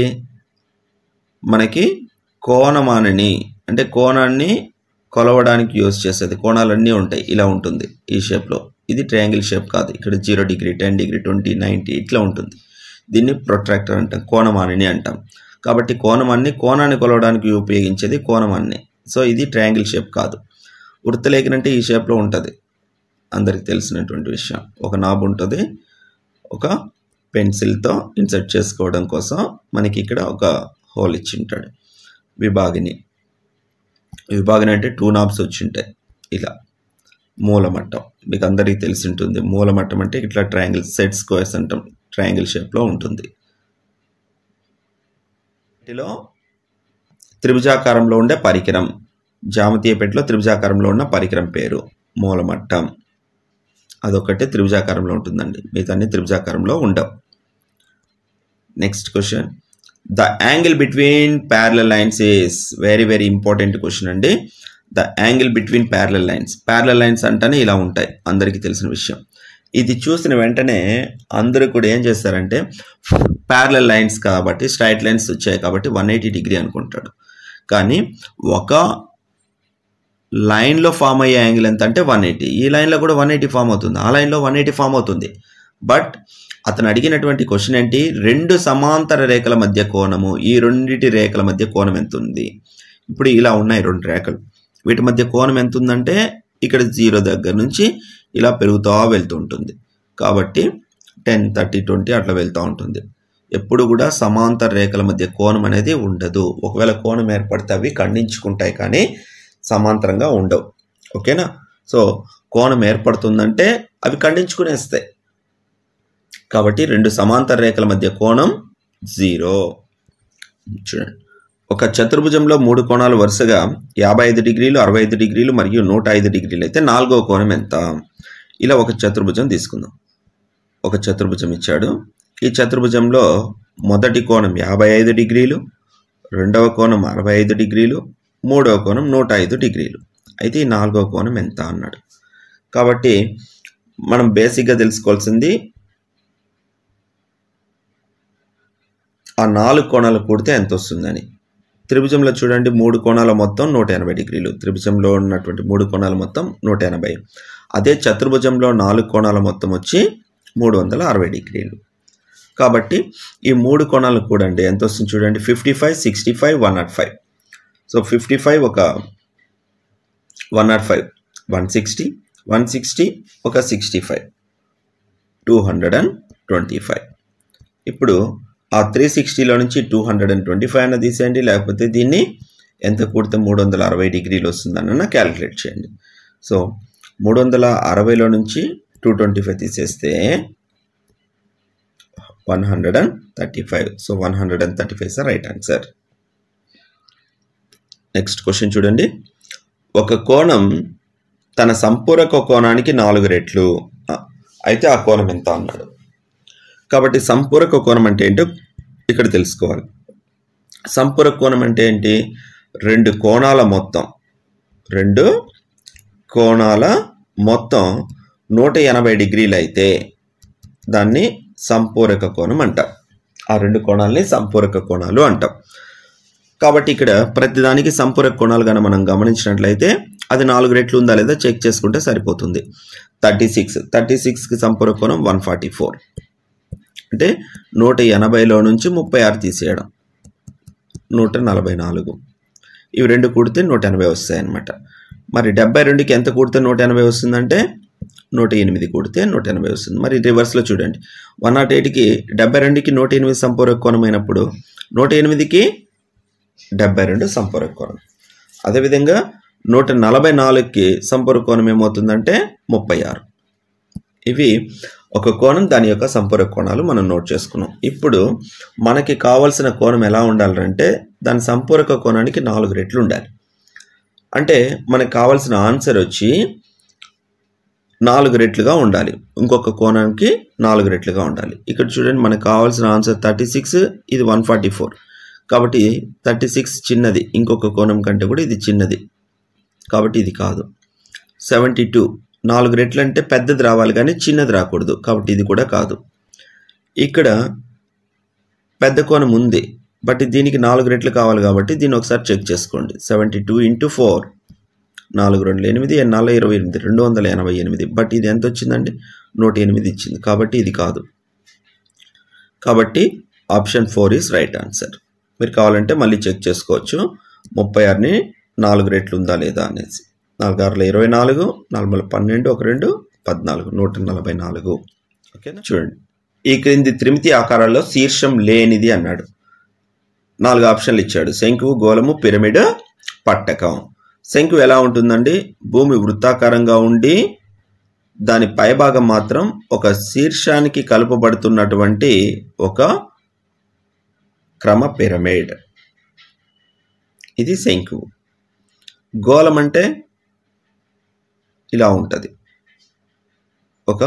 మనకి కోణమానిని అంటే కోణాన్ని కొలవడానికి యూజ్ చేసేది. కోణాలన్నీ ఉంటాయి, ఇలా ఉంటుంది ఈ షేప్లో. ఇది ట్రయాంగిల్ షేప్ కాదు. ఇక్కడ 0 డిగ్రీ, 10 డిగ్రీ, 20, 90 ఇట్లా ఉంటుంది. దీన్ని ప్రొట్రాక్టర్ అంటాం, కోణమానిని అంటాం. కాబట్టి కోణాన్ని కొలవడానికి ఉపయోగించేది కోణమానిని. సో ఇది ట్రయాంగిల్ షేప్ కాదు. వృత్తలేఖనంటే ఈ షేప్లో ఉంటుంది, అందరికి తెలిసినటువంటి విషయం. ఒక నాబ్ ఉంటుంది, ఒక పెన్సిల్తో ఇన్సర్ట్ చేసుకోవడం కోసం మనకి ఇక్కడ ఒక హోల్ ఇచ్చి ఉంటాడు. విభాగిని అంటే 2 నాబ్స్ వచ్చి ఉంటాయి. ఇలా మూలమట్టం మీకు అందరికీ తెలిసి ఉంటుంది. మూలమట్టం అంటే ఇట్లా ట్రయాంగిల్ సెట్ స్క్వేర్స్ అంటాం, ట్రయాంగిల్ షేప్లో ఉంటుంది. వీటిలో త్రిభుజాకారంలో ఉండే పరికరం, జామితీయ పెట్టెలో త్రిభుజాకారంలో ఉన్న పరికరం పేరు మూలమట్టం. అదొకటే త్రిభుజాకారంలో ఉంటుందండి, మిగతాన్ని త్రిభుజాకారంలో ఉండవు. Next question. The angle between parallel lines is. Very very important question అండి. The angle between parallel lines. Parallel lines అంటేనే ఇలా ఉంటాయి, అందరికీ తెలిసిన విషయం. ఇది చూసిన వెంటనే అందరూ కూడా ఏం చేస్తారంటే ప్యారలల్ లైన్స్ కాబట్టి, స్ట్రైట్ లైన్స్ వచ్చాయి కాబట్టి 180 డిగ్రీ అనుకుంటాడు. కానీ ఒక లైన్లో ఫామ్ అయ్యే యాంగిల్ ఎంత అంటే 180. ఈ లైన్లో కూడా 180 ఫామ్ అవుతుంది, ఆ లైన్లో 180 ఫామ్ అవుతుంది. బట్ అతను అడిగినటువంటి క్వశ్చన్ ఏంటి? 2 సమాంతర రేఖల మధ్య కోణము, ఈ రెండింటి రేఖల మధ్య కోణం ఎంత ఉంది? ఇప్పుడు ఇలా ఉన్నాయి 2 రేఖలు, వీటి మధ్య కోణం ఎంత ఉందంటే ఇక్కడ 0 దగ్గర నుంచి ఇలా పెరుగుతూ వెళ్తూ ఉంటుంది. కాబట్టి 10, 30, 20 అట్లా వెళ్తూ ఉంటుంది. ఎప్పుడు కూడా సమాంతర రేఖల మధ్య కోణం అనేది ఉండదు. ఒకవేళ కోణం ఏర్పడితే అవి ఖండించుకుంటాయి కానీ సమాంతరంగా ఉండవు. ఓకేనా? సో కోణం ఏర్పడుతుందంటే అవి ఖండించుకునేస్తాయి. కాబట్టి 2 సమాంతర రేఖల మధ్య కోణం 0. చూడండి, ఒక చతుర్భుజంలో 3 కోణాలు వరుసగా 55 డిగ్రీలు, 65 డిగ్రీలు మరియు 105 డిగ్రీలు అయితే 4వ కోణం ఎంత? ఇలా ఒక చతుర్భుజం తీసుకుందాం. ఒక చతుర్భుజం ఇచ్చాడు. ఈ చతుర్భుజంలో మొదటి కోణం 55 డిగ్రీలు, రెండవ కోణం 65 డిగ్రీలు, మూడవ కోణం 105 డిగ్రీలు. అయితే ఈ నాలుగవ కోణం ఎంత అన్నాడు. కాబట్టి మనం బేసిక్గా తెలుసుకోవాల్సింది ఆ 4 కోణాలు కూడితే ఎంత వస్తుందని. త్రిభుజంలో చూడండి 3 కోణాల మొత్తం 180 డిగ్రీలు. త్రిభుజంలో ఉన్నటువంటి 3 కోణాల మొత్తం 180. అదే చతుర్భుజంలో 4 కోణాల మొత్తం వచ్చి 360 డిగ్రీలు. కాబట్టి ఈ 3 కోణాలు కూడండి ఎంత వస్తుంది చూడండి. 55, 65, 105. సో 55 ఒక 105, 160, 160 ఒక 65, 225. ఇప్పుడు ఆ 360లో నుంచి 225 అన్న తీసేయండి, లేకపోతే దీన్ని ఎంత కూడితే 360 డిగ్రీలు వస్తుందన్న క్యాలిక్యులేట్ చేయండి. సో 360లో నుంచి 225 తీసేస్తే 135. So 135 is the right answer. Next question చూడండి. ఒక కోణం తన సంపూరక కోణానికి 4 రెట్లు. అయితే ఆ కోణం ఎంత అన్నాడు. కాబట్టి సంపూరక కోణం అంటే ఏంటో ఇక్కడ తెలుసుకోవాలి. సంపూరక కోణం అంటే ఏంటి? 2 కోణాల మొత్తం 180 డిగ్రీలు అయితే దాన్ని సంపూరక కోణం అంటాం. ఆ 2 కోణాలని సంపూరక కోణాలు అంటాం. కాబట్టి ఇక్కడ ప్రతిదానికి సంపూరక కోణాలు కానీ మనం గమనించినట్లయితే అది 4 రెట్లు ఉందా లేదా చెక్ చేసుకుంటే సరిపోతుంది. 36కి సంపూరక కోణం 144. అంటే 180లో నుంచి 36 తీసేయడం 144. ఇవి 2 కూడితే 180 వస్తాయి అన్నమాట. మరి 72కి ఎంత కూడితే 180 వస్తుందంటే 108 కూడితే 180 వస్తుంది. మరి రివర్స్లో చూడండి. 108కి 72కి 108 సంపూరక కోణం అయినప్పుడు 108కి 72 సంపూరక కోణం. అదేవిధంగా 144కి సంపూరక కోణం ఏమవుతుందంటే 36. ఇవి ఒక కోణం దాని యొక్క సంపూరక కోణాలు మనం నోట్ చేసుకున్నాం. ఇప్పుడు మనకి కావాల్సిన కోణం ఎలా ఉండాలంటే దాని సంపూరక కోణానికి 4 రెట్లు ఉండాలి. అంటే మనకు కావాల్సిన ఆన్సర్ వచ్చి 4 రెట్లుగా ఉండాలి. ఇంకొక కోణానికి 4 రెట్లుగా ఉండాలి. ఇక్కడ చూడండి మనకు కావాల్సిన ఆన్సర్ 36, ఇది 144. కాబట్టి 36 చిన్నది, ఇంకొక కోణం కంటే కూడా ఇది చిన్నది, కాబట్టి ఇది కాదు. 72 4 రెట్లు అంటే పెద్దది రావాలి కానీ చిన్నది రాకూడదు, కాబట్టి ఇది కూడా కాదు. ఇక్కడ పెద్ద కోణం ఉంది, బట్ దీనికి 4 రెట్లు కావాలి కాబట్టి దీన్ని ఒకసారి చెక్ చేసుకోండి. 72 × 4 4 2 8 4 28 288. బట్ ఇది ఎంత వచ్చిందండి? 108 ఇచ్చింది, కాబట్టి ఇది కాదు. కాబట్టి ఆప్షన్ 4 ఈజ్ రైట్ ఆన్సర్. మీరు కావాలంటే మళ్ళీ చెక్ చేసుకోవచ్చు 36ని 4 రెట్లు ఉందా లేదా అనేసి. 4 6 24, 4 12, 1 2 14, 144. ఓకేనా? చూడండి, ఈ క్రింది త్రిమితి ఆకారాల్లో శీర్షం లేనిది అన్నాడు. 4 ఆప్షన్లు ఇచ్చాడు. శంకువు, గోళము, పిరమిడ్, పట్టకం. శంకువు ఎలా ఉంటుందండి? భూమి వృత్తాకారంగా ఉండి దాని పైభాగం మాత్రం ఒక శీర్షానికి కలుపబడుతున్నటువంటి ఒక క్రమ పిరమిడ్. ఇది శంకువు. గోళం అంటే ఇలా ఉంటుంది, ఒక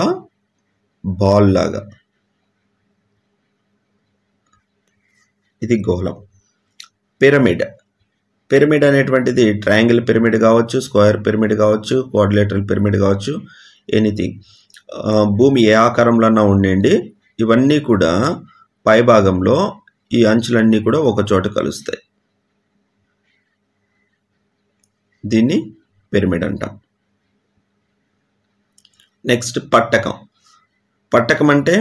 బాల్ లాగా. ఇది గోళం. పిరమిడ్ అనేటువంటిది ట్రయాంగిల్ పిరమిడ్ కావచ్చు, స్క్వేర్ పిరమిడ్ కావచ్చు, క్వాడ్రిలేటరల్ పిరమిడ్ కావచ్చు, ఎనీథింగ్. భూమి ఏ ఆకారంలో ఉండండి, ఇవన్నీ కూడా పైభాగంలో ఈ అంచులన్నీ కూడా ఒక చోట కలుస్తాయి. దీన్ని పిరమిడ్ అంటాం. నెక్స్ట్ పట్టకం అంటే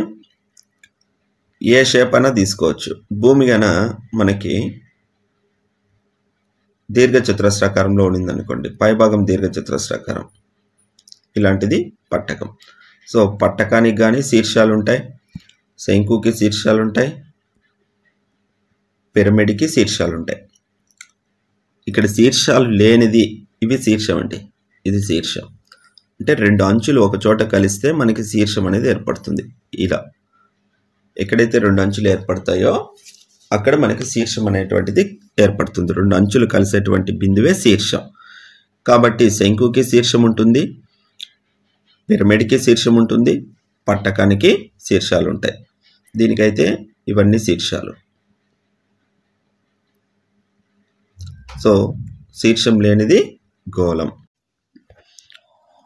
ఏ షేప్ అయినా తీసుకోవచ్చు. భూమి గన మనకి దీర్ఘచతురస్రాకారంలో ఉండింది అనుకోండి, పైభాగం దీర్ఘచతురస్రాకారం, ఇలాంటిది పట్టకం. సో పట్టకానికి కానీ శీర్షాలు ఉంటాయి, శంకుకి శీర్షాలు ఉంటాయి, పిరమిడ్కి శీర్షాలు ఉంటాయి. ఇక్కడ శీర్షాలు లేనిది ఇవి శీర్షం అండి. ఇది శీర్షం అంటే 2 అంచులు ఒక చోట కలిస్తే మనకి శీర్షం అనేది ఏర్పడుతుంది. ఇలా ఎక్కడైతే 2 అంచులు ఏర్పడతాయో అక్కడ మనకి శీర్షం అనేటువంటిది ఏర్పడుతుంది. 2 అంచులు కలిసేటువంటి బిందువే శీర్షం. కాబట్టి శంకుకి శీర్షం ఉంటుంది, పిరమిడ్కి శీర్షం ఉంటుంది, పట్టకానికి శీర్షాలు ఉంటాయి. దీనికైతే ఇవన్నీ శీర్షాలు. సో శీర్షం లేనిది గోళం.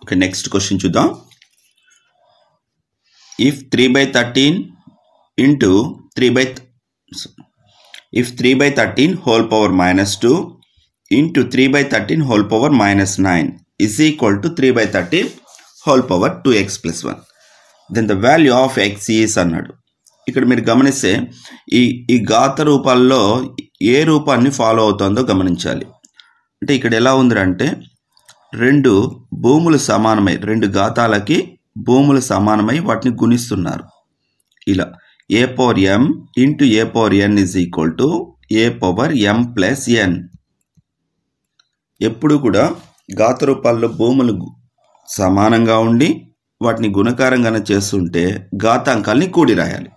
ఓకే, నెక్స్ట్ క్వశ్చన్ చూద్దాం. If 3/13 into 3/13 whole power minus 2 into 3/13 whole power minus 9 is equal to 3/13 whole power 2x plus 1, then the value of x is అన్నాడు. ఇక్కడ మీరు గమనిస్తే ఈ ఘాత రూపాల్లో ఏ రూపాన్ని ఫాలో అవుతుందో గమనించాలి. అంటే ఇక్కడ ఎలా ఉందంటే రెండు భూములు సమానమై, రెండు ఘాతాలకి భూములు సమానమై వాటిని గుణిస్తున్నారు. ఇలా a power m into a power n is equal to a power m plus n. ఎప్పుడు కూడా ఘాత రూపాల్లో భూములు సమానంగా ఉండి వాటిని గుణకారంగానే చేస్తుంటే ఘాతాంకాల్ని కూడి రాయాలి.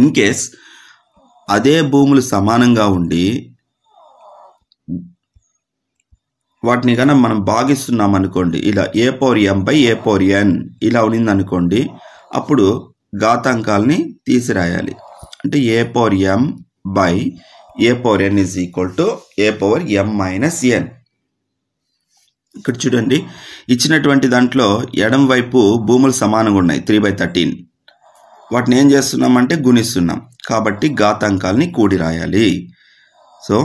ఇన్ కేస్ అదే భూములు సమానంగా ఉండి వాటిని కన్నా మనం భాగిస్తున్నాం అనుకోండి, ఇలా a power m by a power n ఇలా ఉన్నింది అనుకోండి, అప్పుడు ఘాతాంకాల్ని తీసిరాయాలి. అంటే a power m by a power n is equal to a power m minus n. ఇక్కడ చూడండి, ఇచ్చినటువంటి దాంట్లో ఎడం వైపు భూములు సమానంగా ఉన్నాయి 3/13. వాటిని ఏం చేస్తున్నామంటే గుణిస్తున్నాం, కాబట్టి ఘాతాంకాల్ని కూడి రాయాలి. సో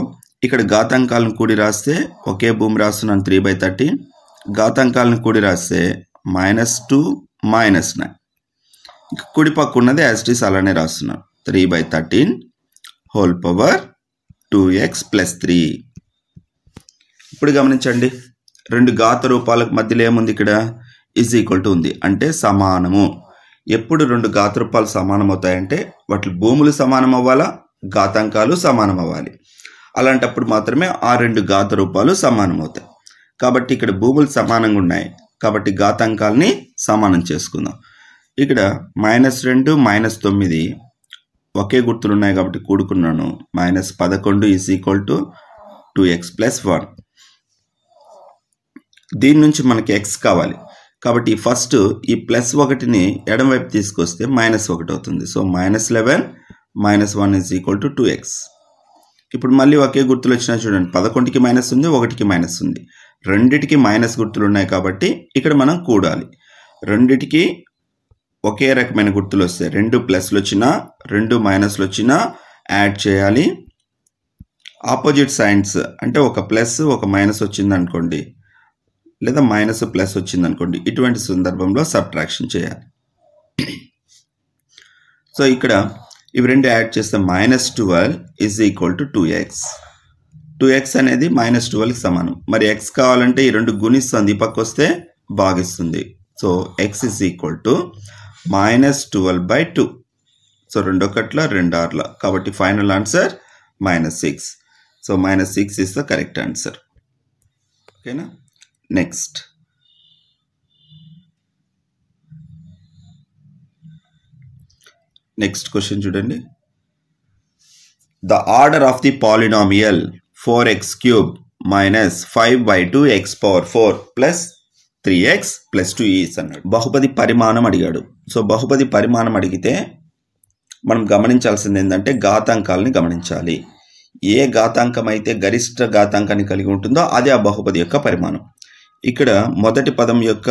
ఇక్కడ ఘాతాంకాలను కూడి రాస్తే ఒకే భూమి రాస్తున్నాను 3/13, ఘాతాంకాలను కూడి రాస్తే -2 -9. ఇంకా కుడి పక్క ఉన్నది యాజ్ ఇట్ ఈస్ అలానే రాస్తున్నాను 3/13 హోల్ పవర్ 2x plus 3. ఇప్పుడు గమనించండి, రెండు ఘాత రూపాలకు మధ్యలో ఏముంది, ఇక్కడ ఈజ్ ఈక్వల్ టు ఉంది, అంటే సమానము. ఎప్పుడు రెండు ఘాత రూపాలు సమానం అవుతాయంటే వాటి భూములు సమానం అవ్వాలా, ఘాతాంకాలు సమానం అవ్వాలి. అలాంటప్పుడు మాత్రమే ఆ రెండు ఘాత రూపాలు సమానం అవుతాయి. కాబట్టి ఇక్కడ భూములు సమానంగా ఉన్నాయి కాబట్టి ఘాతాంకాల్ని సమానం చేసుకుందాం. ఇక్కడ -2 -9 ఒకే గుర్తులు ఉన్నాయి కాబట్టి కూడుకున్నాను. -11 is equal to 2x plus 1. దీని నుంచి మనకి x కావాలి కాబట్టి ఫస్ట్ ఈ +1ని ఎడమవైపు తీసుకొస్తే -1 అవుతుంది. So -11 -1 is equal to 2x. ఇప్పుడు మళ్ళీ ఒకే గుర్తులు వచ్చినా చూడండి, 11కి మైనస్ ఉంది, 1కి మైనస్ ఉంది, రెండిటికి మైనస్ గుర్తులు ఉన్నాయి కాబట్టి ఇక్కడ మనం కూడాలి. రెండిటికి ఒకే రకమైన గుర్తులు వస్తాయి, రెండు ప్లస్లు వచ్చినా రెండు మైనస్లు వచ్చినా యాడ్ చేయాలి. ఆపోజిట్ సైన్స్ అంటే ఒక ప్లస్ ఒక మైనస్ వచ్చింది అనుకోండి, లేదా మైనస్ ప్లస్ వచ్చింది అనుకోండి, ఇటువంటి సందర్భంలో సబ్ట్రాక్షన్ చేయాలి. సో ఇక్కడ ఇవి రెండు యాడ్ చేస్తే -12 is equal to 2x. 2x అనేది -12కి సమానం. మరి x కావాలంటే ఈ రెండు గుణిస్తుంది, ఈ పక్క వస్తే భాగిస్తుంది. So x is equal to -12/2. So 2 1 2 6 కాబట్టి final answer -6. So -6 is the correct answer. ఓకేనా. నెక్స్ట్ క్వశ్చన్ చూడండి. The order of the polynomial 4x³ minus 5/2 x power 4 plus 3x plus 2 is అన్నాడు. బహుపది పరిమాణం అడిగాడు. సో బహుపది పరిమాణం అడిగితే మనం గమనించాల్సింది ఏంటంటే ఘాతాంకాలని గమనించాలి. ఏ ఘాతాంకం అయితే గరిష్ట ఘాతాంకాన్ని కలిగి ఉంటుందో అదే ఆ బహుపది యొక్క పరిమాణం. ఇక్కడ మొదటి పదం యొక్క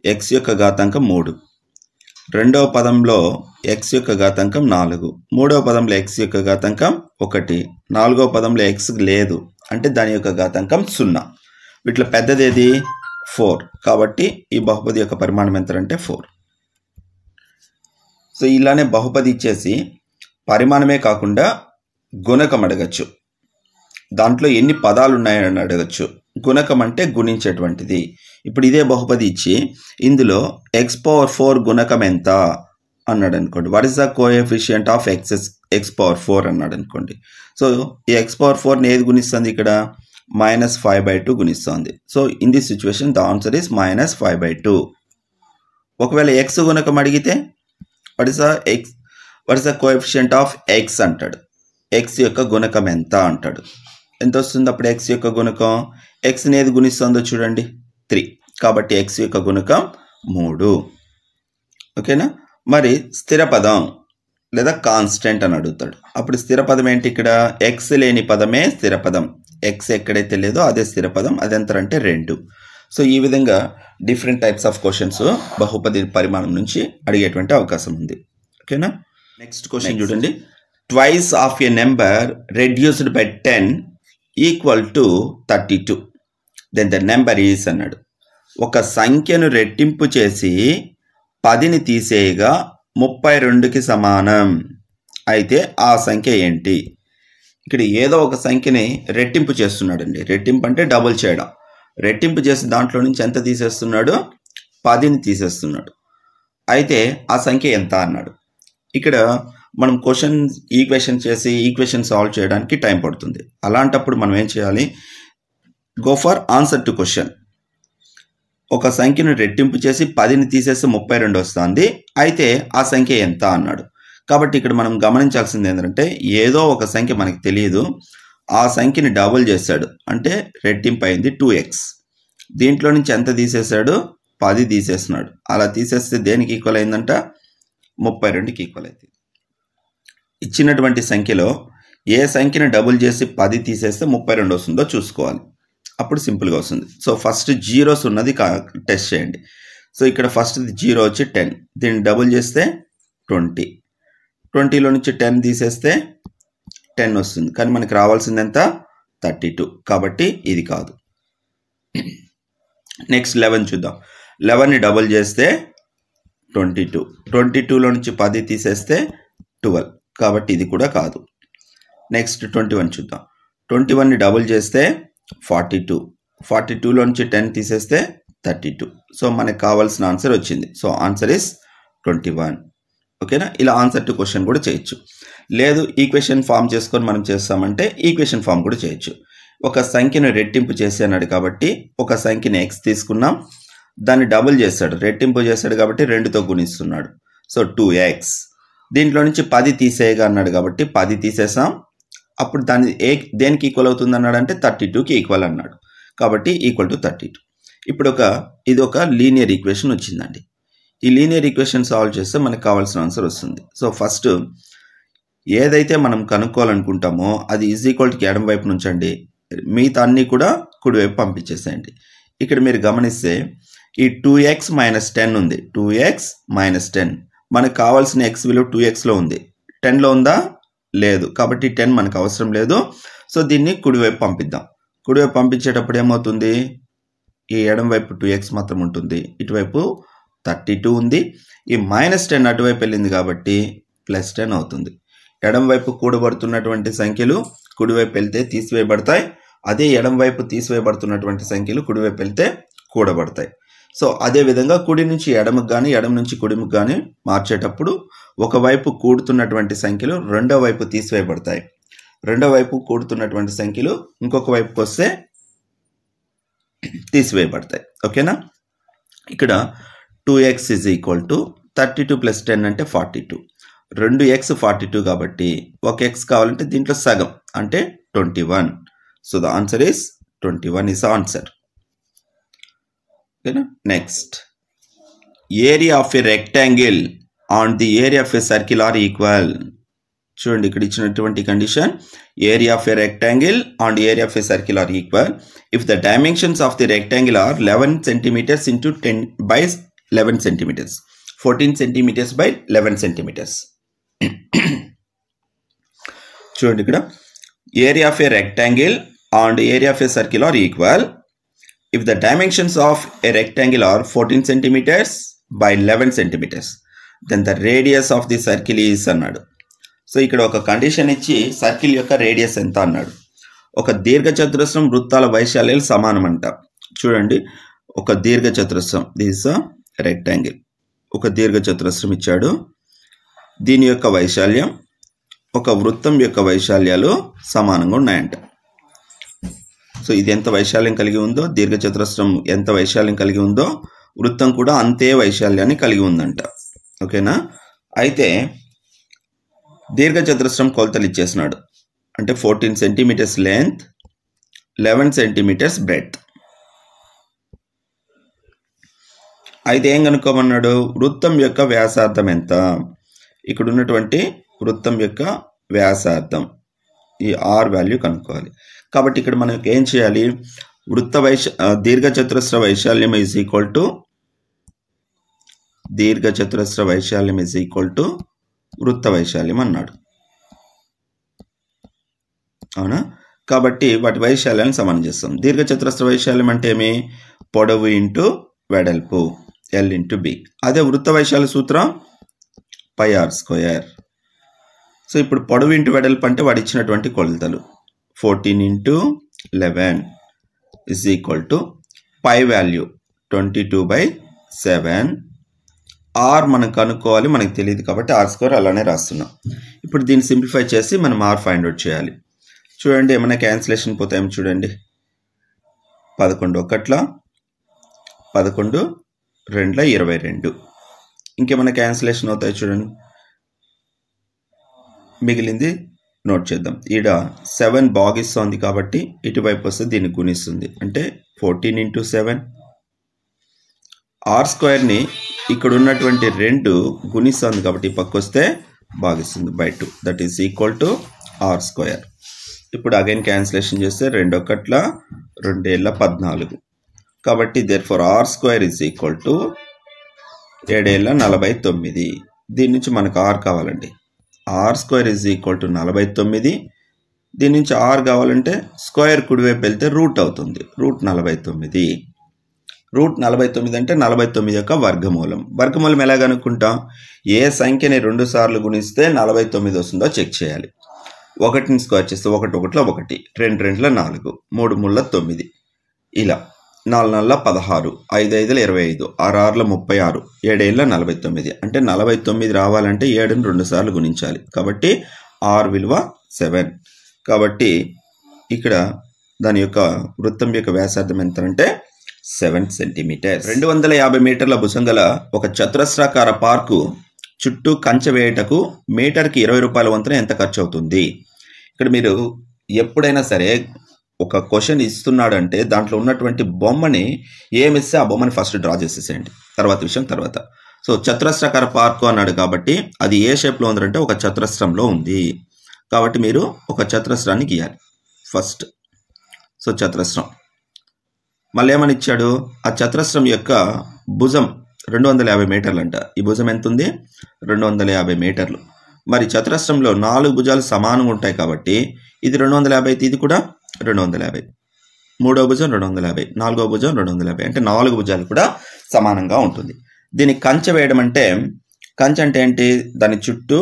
x యొక్క ఘాతాంకం 3, రెండవ పదంలో x యొక్క ఘాతాంకం 4, మూడవ పదంలో x యొక్క ఘాతాంకం 1, నాలుగవ పదంలో x లేదు అంటే దాని యొక్క ఘాతాంకం 0. వీటిలో పెద్దది ఏది 4. కాబట్టి ఈ బహుపది యొక్క పరిమాణం ఎంత అంటే 4. సో ఇలానే బహుపది ఇచ్చేసి పరిమాణమే కాకుండా గుణకం అడగచ్చు. దాంట్లో ఎన్ని పదాలు ఉన్నాయని అడగచ్చు. గుణకం అంటే గుణించేటువంటిది. ఇప్పుడు ఇదే బహుపది ఇచ్చి ఇందులో x⁴ గుణకం ఎంత అన్నాడు అనుకోండి. What is the coefficient of x⁴ అన్నాడు అనుకోండి. సో ఈ x⁴ ఏది గుణిస్తుంది, ఇక్కడ -5/2 గుణిస్తుంది. So in this situation the answer is -5/2. ఒకవేళ x గుణకం అడిగితే what is the coefficient of x అంటాడు. x యొక్క గుణకం ఎంత అంటాడు. ఎంత వస్తుంది అప్పుడు x యొక్క గుణకం? xని ఏది గుణిస్తుందో చూడండి 3. కాబట్టి x యొక్క గుణకం 3. ఓకేనా. మరి స్థిర పదం లేదా కాన్స్టెంట్ అని అడుగుతాడు. అప్పుడు స్థిర పదం ఏంటి? ఇక్కడ ఎక్స్ లేని పదమే స్థిర పదం. ఎక్స్ ఎక్కడైతే లేదో అదే స్థిర పదం. అది ఎంత అంటే 2. సో ఈ విధంగా డిఫరెంట్ టైప్స్ ఆఫ్ క్వశ్చన్స్ బహుపది పరిమాణం నుంచి అడిగేటువంటి అవకాశం ఉంది. ఓకేనా. నెక్స్ట్ క్వశ్చన్ చూడండి. Twice of a number reduced by 10 equal to 32 then the number is అన్నాడు. ఒక సంఖ్యను రెట్టింపు చేసి 10ని తీసేయగా 32కి సమానం అయితే ఆ సంఖ్య ఏంటి? ఇక్కడ ఏదో ఒక సంఖ్యని రెట్టింపు చేస్తున్నాడండి. రెట్టింపు అంటే డబుల్ చేయడం. రెట్టింపు చేసి దాంట్లో నుంచి ఎంత తీసేస్తున్నాడు? 10ని తీసేస్తున్నాడు. అయితే ఆ సంఖ్య ఎంత అన్నాడు. ఇక్కడ మనం ఈక్వేషన్ చేసి ఈక్వేషన్ సాల్వ్ చేయడానికి టైం పడుతుంది. అలాంటప్పుడు మనం ఏం చేయాలి? Go for answer to question. ఒక సంఖ్యను రెట్టింపు చేసి 10ని తీసేస్తే 32 వస్తుంది. అయితే ఆ సంఖ్య ఎంత అన్నాడు. కాబట్టి ఇక్కడ మనం గమనించాల్సింది ఏంటంటే ఏదో ఒక సంఖ్య మనకి తెలియదు, ఆ సంఖ్యని డబుల్ చేశాడు అంటే రెట్టింపు అయింది 2x. దీంట్లో నుంచి ఎంత తీసేశాడు? 10 తీసేస్తున్నాడు. అలా తీసేస్తే దేనికి ఈక్వల్ అయిందంట? 32కి ఈక్వల్ అవుతుంది. ఇచ్చినటువంటి సంఖ్యలో ఏ సంఖ్యని డబుల్ చేసి 10 తీసేస్తే 32 వస్తుందో చూసుకోవాలి. అప్పుడు సింపుల్గా వస్తుంది. సో ఫస్ట్ జీరోస్ ఉన్నది టెస్ట్ చేయండి. సో ఇక్కడ ఫస్ట్ 0 వచ్చి 10, దీన్ని డబుల్ చేస్తే 20, 20లో నుంచి 10 తీసేస్తే 10 వస్తుంది. కానీ మనకి రావాల్సింది ఎంత? 32. కాబట్టి ఇది కాదు. నెక్స్ట్ 11 చూద్దాం. 11ని డబుల్ చేస్తే 22, 22లో నుంచి 10 తీసేస్తే 12. కాబట్టి ఇది కూడా కాదు. నెక్స్ట్ 21 చూద్దాం. 21ని డబుల్ చేస్తే 42, 42లో నుంచి 10 తీసేస్తే 32. సో మనకు కావాల్సిన ఆన్సర్ వచ్చింది. So answer is 21. ఓకేనా. ఇలా ఆన్సర్ టు క్వశ్చన్ కూడా చేయొచ్చు. లేదు ఈక్వేషన్ ఫామ్ చేసుకొని మనం చేస్తామంటే ఈక్వేషన్ ఫామ్ కూడా చేయొచ్చు. ఒక సంఖ్యను రెట్టింపు చేసి అన్నాడు కాబట్టి ఒక సంఖ్యని x తీసుకున్నాం, దాన్ని డబుల్ చేశాడు, రెట్టింపు చేశాడు కాబట్టి 2తో గుణిస్తున్నాడు. So 2x. దీంట్లో నుంచి 10 తీసేయగా అన్నాడు కాబట్టి 10 తీసేసాం. అప్పుడు దాన్ని దేనికి ఈక్వల్ అవుతుంది అన్నాడు అంటే 32కి ఈక్వల్ అన్నాడు. కాబట్టి ఈక్వల్ టు 32. ఇప్పుడు ఇది ఒక లీనియర్ ఈక్వేషన్ వచ్చిందండి. ఈ లీనియర్ ఈక్వేషన్ సాల్వ్ చేస్తే మనకు కావాల్సిన ఆన్సర్ వస్తుంది. సో ఫస్ట్ ఏదైతే మనం కనుక్కోవాలనుకుంటామో అది ఈజ్ ఈక్వల్ టు ఎడమ వైపు నుంచండి, మిగతా అన్నీ కూడా కుడివైపు పంపించేసేయండి. ఇక్కడ మీరు గమనిస్తే ఈ 2x - 10 ఉంది. 2x - 10 మనకు కావాల్సిన x విలువ 2xలో ఉంది. 10లో ఉందా? లేదు. కాబట్టి 10 మనకు అవసరం లేదు. సో దీన్ని కుడివైపు పంపిద్దాం. కుడివైపు పంపించేటప్పుడు ఏమవుతుంది? ఈ ఎడం వైపు 2x మాత్రం ఉంటుంది, ఇటువైపు 32 ఉంది. ఈ -10 అటువైపు వెళ్ళింది కాబట్టి +10 అవుతుంది. ఎడం వైపు కూడబడుతున్నటువంటి సంఖ్యలు కుడివైపు వెళ్తే తీసివేయబడతాయి. అదే ఎడం వైపు తీసివేయబడుతున్నటువంటి సంఖ్యలు కుడివైపు వెళ్తే కూడబడతాయి. సో అదేవిధంగా కుడి నుంచి ఎడమకు కానీ ఎడమ నుంచి కుడికి కానీ మార్చేటప్పుడు ఒకవైపు కూడుతున్నటువంటి సంఖ్యలు రెండో వైపు తీసివేయబడతాయి. రెండో వైపు కూడుతున్నటువంటి సంఖ్యలు ఇంకొక వైపుకి వస్తే తీసివేయబడతాయి. ఓకేనా. ఇక్కడ 2x = 32 + 10 అంటే 42. 2x 42 కాబట్టి ఒక x కావాలంటే దీంట్లో సగం అంటే 21. So the answer is 21 is answer. ఓకేనా. Next area of a rectangle on the area of a circle are equal. చూడండి ఇక్కడ ఇచ్చినటువంటి condition area of a rectangle on the area of a circle are equal if the dimensions of the rectangle are 11 centimeters into 10 by 11 centimeters, 14 centimeters by 11 centimeters. చూడండి ఇక్కడ area of a rectangle on the area of a circle are equal if the dimensions of a rectangle are 14 centimeters by 11 centimeters, then the radius of the circle is అన్నాడు. So ఇక్కడ ఒక condition ఇచ్చి circle యొక్క radius ఎంత అన్నాడు. ఒక దీర్ఘచతురస్రం వృత్తాల వైశాల్యాలు సమానం అంట. చూడండి ఒక దీర్ఘచతురస్రం, దిస్ రెక్టాంగిల్, ఒక దీర్ఘచతురస్రం ఇచ్చాడు. దీని యొక్క వైశాల్యం ఒక వృత్తం యొక్క వైశాల్యాలు సమానంగా ఉన్నాయంట. సో ఇది ఎంత వైశాల్యం కలిగి ఉందో, దీర్ఘచతురస్రం ఎంత వైశాల్యం కలిగి ఉందో వృత్తం కూడా అంతే వైశాల్యాన్ని కలిగి ఉందంట. ఓకేనా. అయితే దీర్ఘచతురస్రం కొలతలు ఇచ్చేసినాడు. అంటే 14 centimeters లెంత్, 11 centimeters బ్రెడ్త్. అయితే ఏం కనుక్కోమన్నాడు, వృత్తం యొక్క వ్యాసార్థం ఎంత, ఇక్కడ ఉన్నటువంటి వృత్తం యొక్క వ్యాసార్థం ఈ ఆర్ వాల్యూ కనుక్కోవాలి. కాబట్టి ఇక్కడ మనకి ఏం చేయాలి, దీర్ఘచతురస్ర వైశాల్యం ఈజ్ ఈక్వల్ టు దీర్ఘచతురస్ర వైశాల్యం ఈజ్ ఈక్వల్ టు వృత్త వైశాల్యం అన్నాడు, అవునా. కాబట్టి వాటి వైశాల్యాన్ని సమానం చేస్తాం. దీర్ఘచతురస్ర వైశాల్యం అంటే ఏమి, పొడవు ఇంటూ వెడల్పు ఎల్ ఇంటూ బి. అదే వృత్త వైశాల్య సూత్రం పై ఆర్ స్క్వేర్. సో ఇప్పుడు పొడవు ఇంటూ వెడల్పు అంటే వాడు ఇచ్చినటువంటి కొలతలు 14 into 11 is equal to pi value 22/7. R మనం కనుక్కోవాలి, మనకు తెలియదు కాబట్టి ఆర్ స్క్వేర్ అలానే రాస్తున్నాం. ఇప్పుడు దీన్ని సింప్లిఫై చేసి మనం ఆర్ ఫైండ్ అవుట్ చేయాలి. చూడండి ఏమైనా క్యాన్సిలేషన్ పోతాయేమో చూడండి. 11 ఒకట్ల 11 2 22. ఇంకేమైనా క్యాన్సిలేషన్ అవుతాయి చూడండి. మిగిలింది నోట్ చేద్దాం. ఈడ 7 భాగిస్తుంది కాబట్టి ఇటువైపు వస్తే దీన్ని గుణిస్తుంది, అంటే 14 ఇంటూ 7. ఆర్ స్క్వేర్ని ఇక్కడ ఉన్నటువంటి 2 గుణిస్తుంది కాబట్టి పక్క వస్తే భాగిస్తుంది by 2, that is equal to r square. ఇప్పుడు అగైన్ క్యాన్సిలేషన్ చేస్తే 2 ఒకట్ల 2 ఏళ్ళ 14. కాబట్టి therefore r square is equal to 7 ఏళ్ళ 49. దీని నుంచి మనకు ఆర్ కావాలండి. R square is equal to 49. దీని నుంచి ఆర్ కావాలంటే స్క్వేర్ కుడివైపు వెళ్తే రూట్ అవుతుంది, రూట్ 49. రూట్ 49 అంటే 49 యొక్క వర్గమూలం. వర్గమూలం ఎలా కనుక్కుంటాం, ఏ సంఖ్యని 2 సార్లు గుణిస్తే 49 వస్తుందో చెక్ చేయాలి. 1ని స్క్వేర్ చేస్తే 1 1 1, 2 2 4, 3 3 9, ఇలా 4 4 16, 5 5 25, 6 6 36, 7 7 49. అంటే 49 రావాలంటే 7ని 2 సార్లు గుణించాలి. కాబట్టి ఆర్ విలువ 7. కాబట్టి ఇక్కడ దాని యొక్క వృత్తం యొక్క వ్యాసార్థం ఎంత అంటే 7 సెంటీమీటర్స్. 250 మీటర్ల భుజం గల ఒక చతురస్రాకార పార్కు చుట్టూ కంచె వేయటకు మీటర్కి 20 రూపాయల వంతున ఎంత ఖర్చు అవుతుంది. ఇక్కడ మీరు ఎప్పుడైనా సరే ఒక క్వశ్చన్ ఇస్తున్నాడు అంటే దాంట్లో ఉన్నటువంటి బొమ్మని ఏమిస్తే ఆ బొమ్మని ఫస్ట్ డ్రా చేసేసేయండి, తర్వాత విషయం తర్వాత. సో చతురస్రాకార పార్కు అన్నాడు కాబట్టి అది ఏ షేప్లో ఉందంటే ఒక చతురస్రంలో ఉంది. కాబట్టి మీరు ఒక చతురస్రాన్ని గీయాలి ఫస్ట్. సో చతురస్రం మళ్ళీ ఏమని ఇచ్చాడు, ఆ చతురస్రం యొక్క భుజం 250 మీటర్లు అంట. ఈ భుజం ఎంత ఉంది, 250 మీటర్లు. మరి చతురస్రంలో 4 భుజాలు సమానంగా ఉంటాయి కాబట్టి ఇది 250 అయితే ఇది కూడా 250. మూడో భుజం 250, నాలుగో భుజం 250, అంటే 4 భుజాలు కూడా సమానంగా ఉంటుంది. దీనికి కంచె వేయడం అంటే, కంచె అంటే ఏంటి, దాని చుట్టూ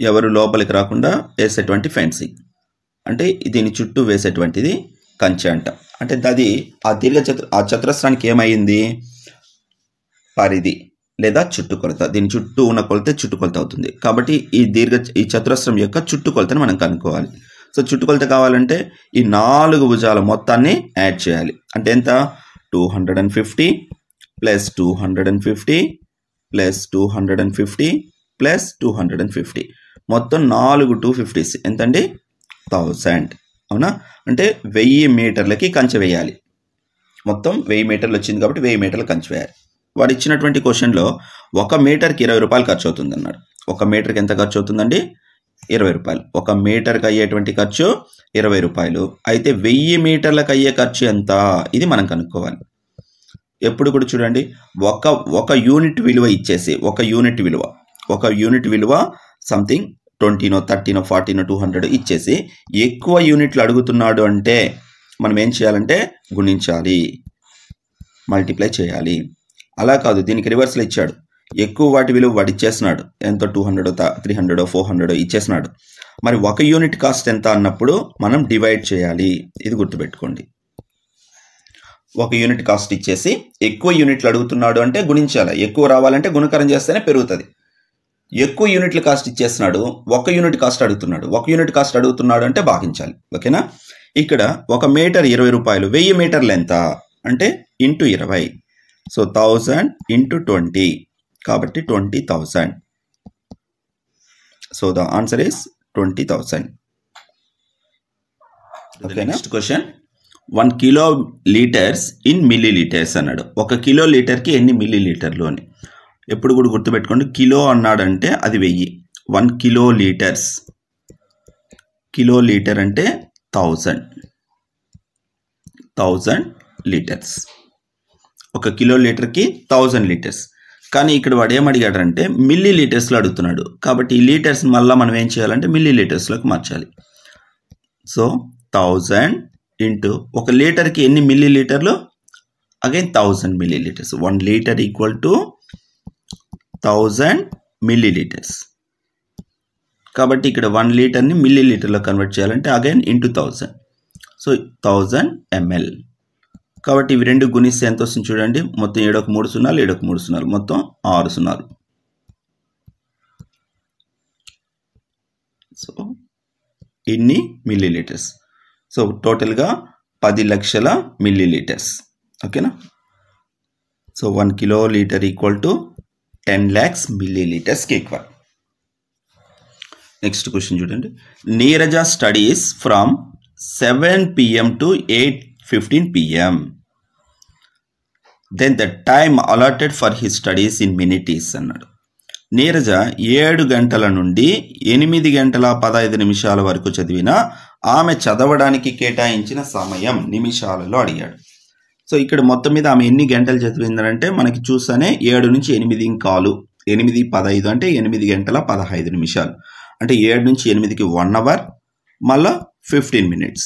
ఎవరు లోపలికి రాకుండా వేసేటువంటి ఫెన్సింగ్, అంటే దీని చుట్టూ వేసేటువంటిది కంచె అంట. అంటే అది ఆ చతురస్రానికి ఏమైంది, పరిధి లేదా చుట్టుకొలత. దీని చుట్టూ ఉన్న కొలత చుట్టుకొలత అవుతుంది. కాబట్టి ఈ చతురస్రం యొక్క చుట్టుకొలతని మనం కనుక్కోవాలి. సో చుట్టుకొలత కావాలంటే ఈ 4 భుజాల మొత్తాన్ని యాడ్ చేయాలి. అంటే ఎంత, 250 ప్లస్ 250 ప్లస్ 250 ప్లస్ 250, మొత్తం 4 250s ఎంతండి, 1000. అవునా, అంటే 1000 మీటర్లకి కంచె వేయాలి. మొత్తం 1000 మీటర్లు వచ్చింది కాబట్టి 1000 మీటర్లు కంచె వేయాలి. వాడు ఇచ్చినటువంటి క్వశ్చన్లో 1 మీటర్కి 20 రూపాయలు ఖర్చు అవుతుంది అన్నాడు. 1 మీటర్కి ఎంత ఖర్చు అవుతుందండి, 20 రూపాయలు. 1 మీటర్కి అయ్యేటువంటి ఖర్చు 20 రూపాయలు. అయితే 1000 మీటర్లకు అయ్యే ఖర్చు ఎంత, ఇది మనం కనుక్కోవాలి. ఎప్పుడు కూడా చూడండి, ఒక యూనిట్ విలువ ఇచ్చేసి, ఒక యూనిట్ విలువ సంథింగ్ 20, 30, 40, 200 ఇచ్చేసి ఎక్కువ యూనిట్లు అడుగుతున్నాడు అంటే మనం ఏం చేయాలంటే గుణించాలి, మల్టిప్లై చేయాలి. అలా కాదు, దీనికి రివర్స్లో ఇచ్చాడు. ఎక్కువ వాటి విలువ వాడు ఇచ్చేస్తున్నాడు, ఎంతో 200, 300, 400 ఇచ్చేస్తున్నాడు. మరి 1 యూనిట్ కాస్ట్ ఎంత అన్నప్పుడు మనం డివైడ్ చేయాలి. ఇది గుర్తుపెట్టుకోండి. 1 యూనిట్ కాస్ట్ ఇచ్చేసి ఎక్కువ యూనిట్లు అడుగుతున్నాడు అంటే గుణించాలి. ఎక్కువ రావాలంటే గుణకరం చేస్తేనే పెరుగుతుంది. ఎక్కువ యూనిట్లు కాస్ట్ ఇచ్చేస్తున్నాడు, 1 యూనిట్ కాస్ట్ అడుగుతున్నాడు. 1 యూనిట్ కాస్ట్ అడుగుతున్నాడు అంటే భాగించాలి. ఓకేనా. ఇక్కడ 1 మీటర్ 20 రూపాయలు, 1000 మీటర్లు ఎంత అంటే ఇంటూ 20. సో 1000 ఇంటూ 20, కాబట్టి 20,000. So the answer is 20,000. Okay. Next question, 1 kilo litres in milli litres అన్నాడు. 1 కిలో లీటర్కి ఎన్ని మిల్లీ లీటర్లు అని ఎప్పుడు కూడా గుర్తుపెట్టుకోండి. కిలో అన్నాడంటే అది 1000. 1 కిలో లీటర్స్, కిలో లీటర్ అంటే 1000 లీటర్స్. 1 కిలో లీటర్కి 1000 లీటర్స్. కానీ ఇక్కడ వాడు ఏమడిగాడంటే మిల్లీ లీటర్స్లో అడుగుతున్నాడు. కాబట్టి ఈ లీటర్స్ మళ్ళీ మనం ఏం చేయాలంటే మిల్లీ లీటర్స్లోకి మార్చాలి. సో 1000 ఇంటూ 1 లీటర్కి ఎన్ని మిల్లీ లీటర్లు, again 1000 milli litres. 1 litre equal to 1000 milli litres. కాబట్టి ఇక్కడ 1 లీటర్ని మిల్లీ లీటర్లో కన్వర్ట్ చేయాలంటే అగైన్ ఇంటూ 1000. So 1000 ml. కాబట్టి ఇవి రెండు గుణిస్తే ఎంత వస్తుంది చూడండి. మొత్తం 7 ఒక 3 సున్నాలు, 7 ఒక 3 సున్నాలు, మొత్తం 6 సున్నాలు. సో ఇన్ని మిల్లీ లీటర్స్. సో టోటల్గా 10 లక్షల మిల్లీ లీటర్స్. ఓకేనా. So 1 kilolitre equal to 10 lakhs మిల్లీ లీటర్స్కి ఈక్వల్. నెక్స్ట్ క్వశ్చన్ చూడండి. Neeraja studies from 7 PM to 8:15 PM. Then the time allotted for his studies in minutes అన్నాడు. నీరజ 7 గంటల నుండి 8 గంటల 15 నిమిషాల వరకు చదివిన ఆమె చదవడానికి కేటాయించిన సమయం నిమిషాలలో అడిగాడు. సో ఇక్కడ మొత్తం మీద ఆమె ఎన్ని గంటలు చదివిందంటే మనకి చూసానే 7 నుంచి 8 ఇంకాలు 8:15 అంటే 8 గంటల 15 నిమిషాలు. అంటే 7 నుంచి 8కి 1 అవర్, మళ్ళా 15 minutes.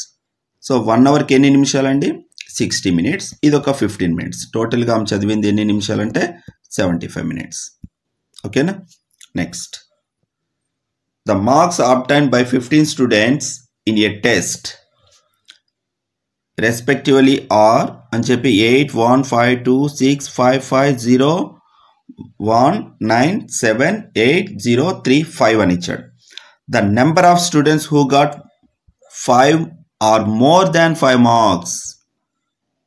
సో 1 అవర్కి ఎన్ని నిమిషాలండి? 60 minutes. ఇది ఒక 15 minutes. టోటల్గా ఆమె చదివింది ఎన్ని నిమిషాలంటే 75 minutes. ఓకేనా. Next, the marks obtained by 15 students in a test respectively are అని చెప్పి 8, 1, 5, 2, 6, 5, 5, 0, 1, 9, 7, 8, 0, 3, 5 అని ఇచ్చాడు. The number of students who got 5 or more than 5 marks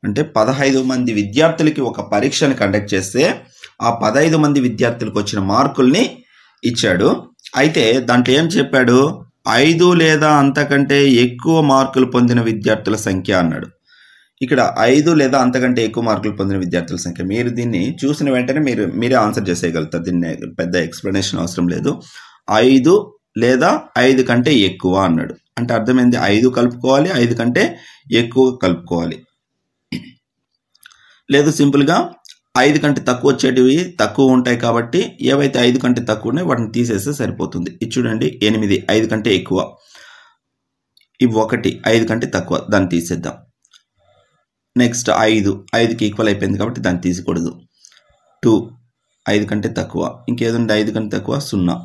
అంటే 15 మంది విద్యార్థులకి ఒక పరీక్షను కండక్ట్ చేస్తే ఆ 15 మంది విద్యార్థులకు వచ్చిన మార్కుల్ని ఇచ్చాడు. అయితే దాంట్లో ఏం చెప్పాడు? 5 లేదా అంతకంటే ఎక్కువ మార్కులు పొందిన విద్యార్థుల సంఖ్య అన్నాడు. ఇక్కడ 5 లేదా అంతకంటే ఎక్కువ మార్కులు పొందిన విద్యార్థుల సంఖ్య. మీరు దీన్ని చూసిన వెంటనే మీరే ఆన్సర్ చేసేయగలుగుతారు. దీన్ని పెద్ద ఎక్స్ప్లెనేషన్ అవసరం లేదు. 5 లేదా 5 కంటే ఎక్కువ అన్నాడు. అంటే అర్థమైంది, 5 కలుపుకోవాలి, 5 కంటే ఎక్కువ కలుపుకోవాలి. లేదు సింపుల్గా 5 కంటే తక్కువ వచ్చేటివి తక్కువ ఉంటాయి కాబట్టి ఏవైతే 5 కంటే తక్కువ ఉన్నాయో వాటిని తీసేస్తే సరిపోతుంది. ఇది చూడండి, 8 5 కంటే ఎక్కువ, ఇవి 1 5 కంటే తక్కువ, దాన్ని తీసేద్దాం. నెక్స్ట్ 5కి ఈక్వల్ అయిపోయింది కాబట్టి దాన్ని తీసుకోకూడదు. 2 5 కంటే తక్కువ, ఇంకేదండి 5 కంటే తక్కువ 0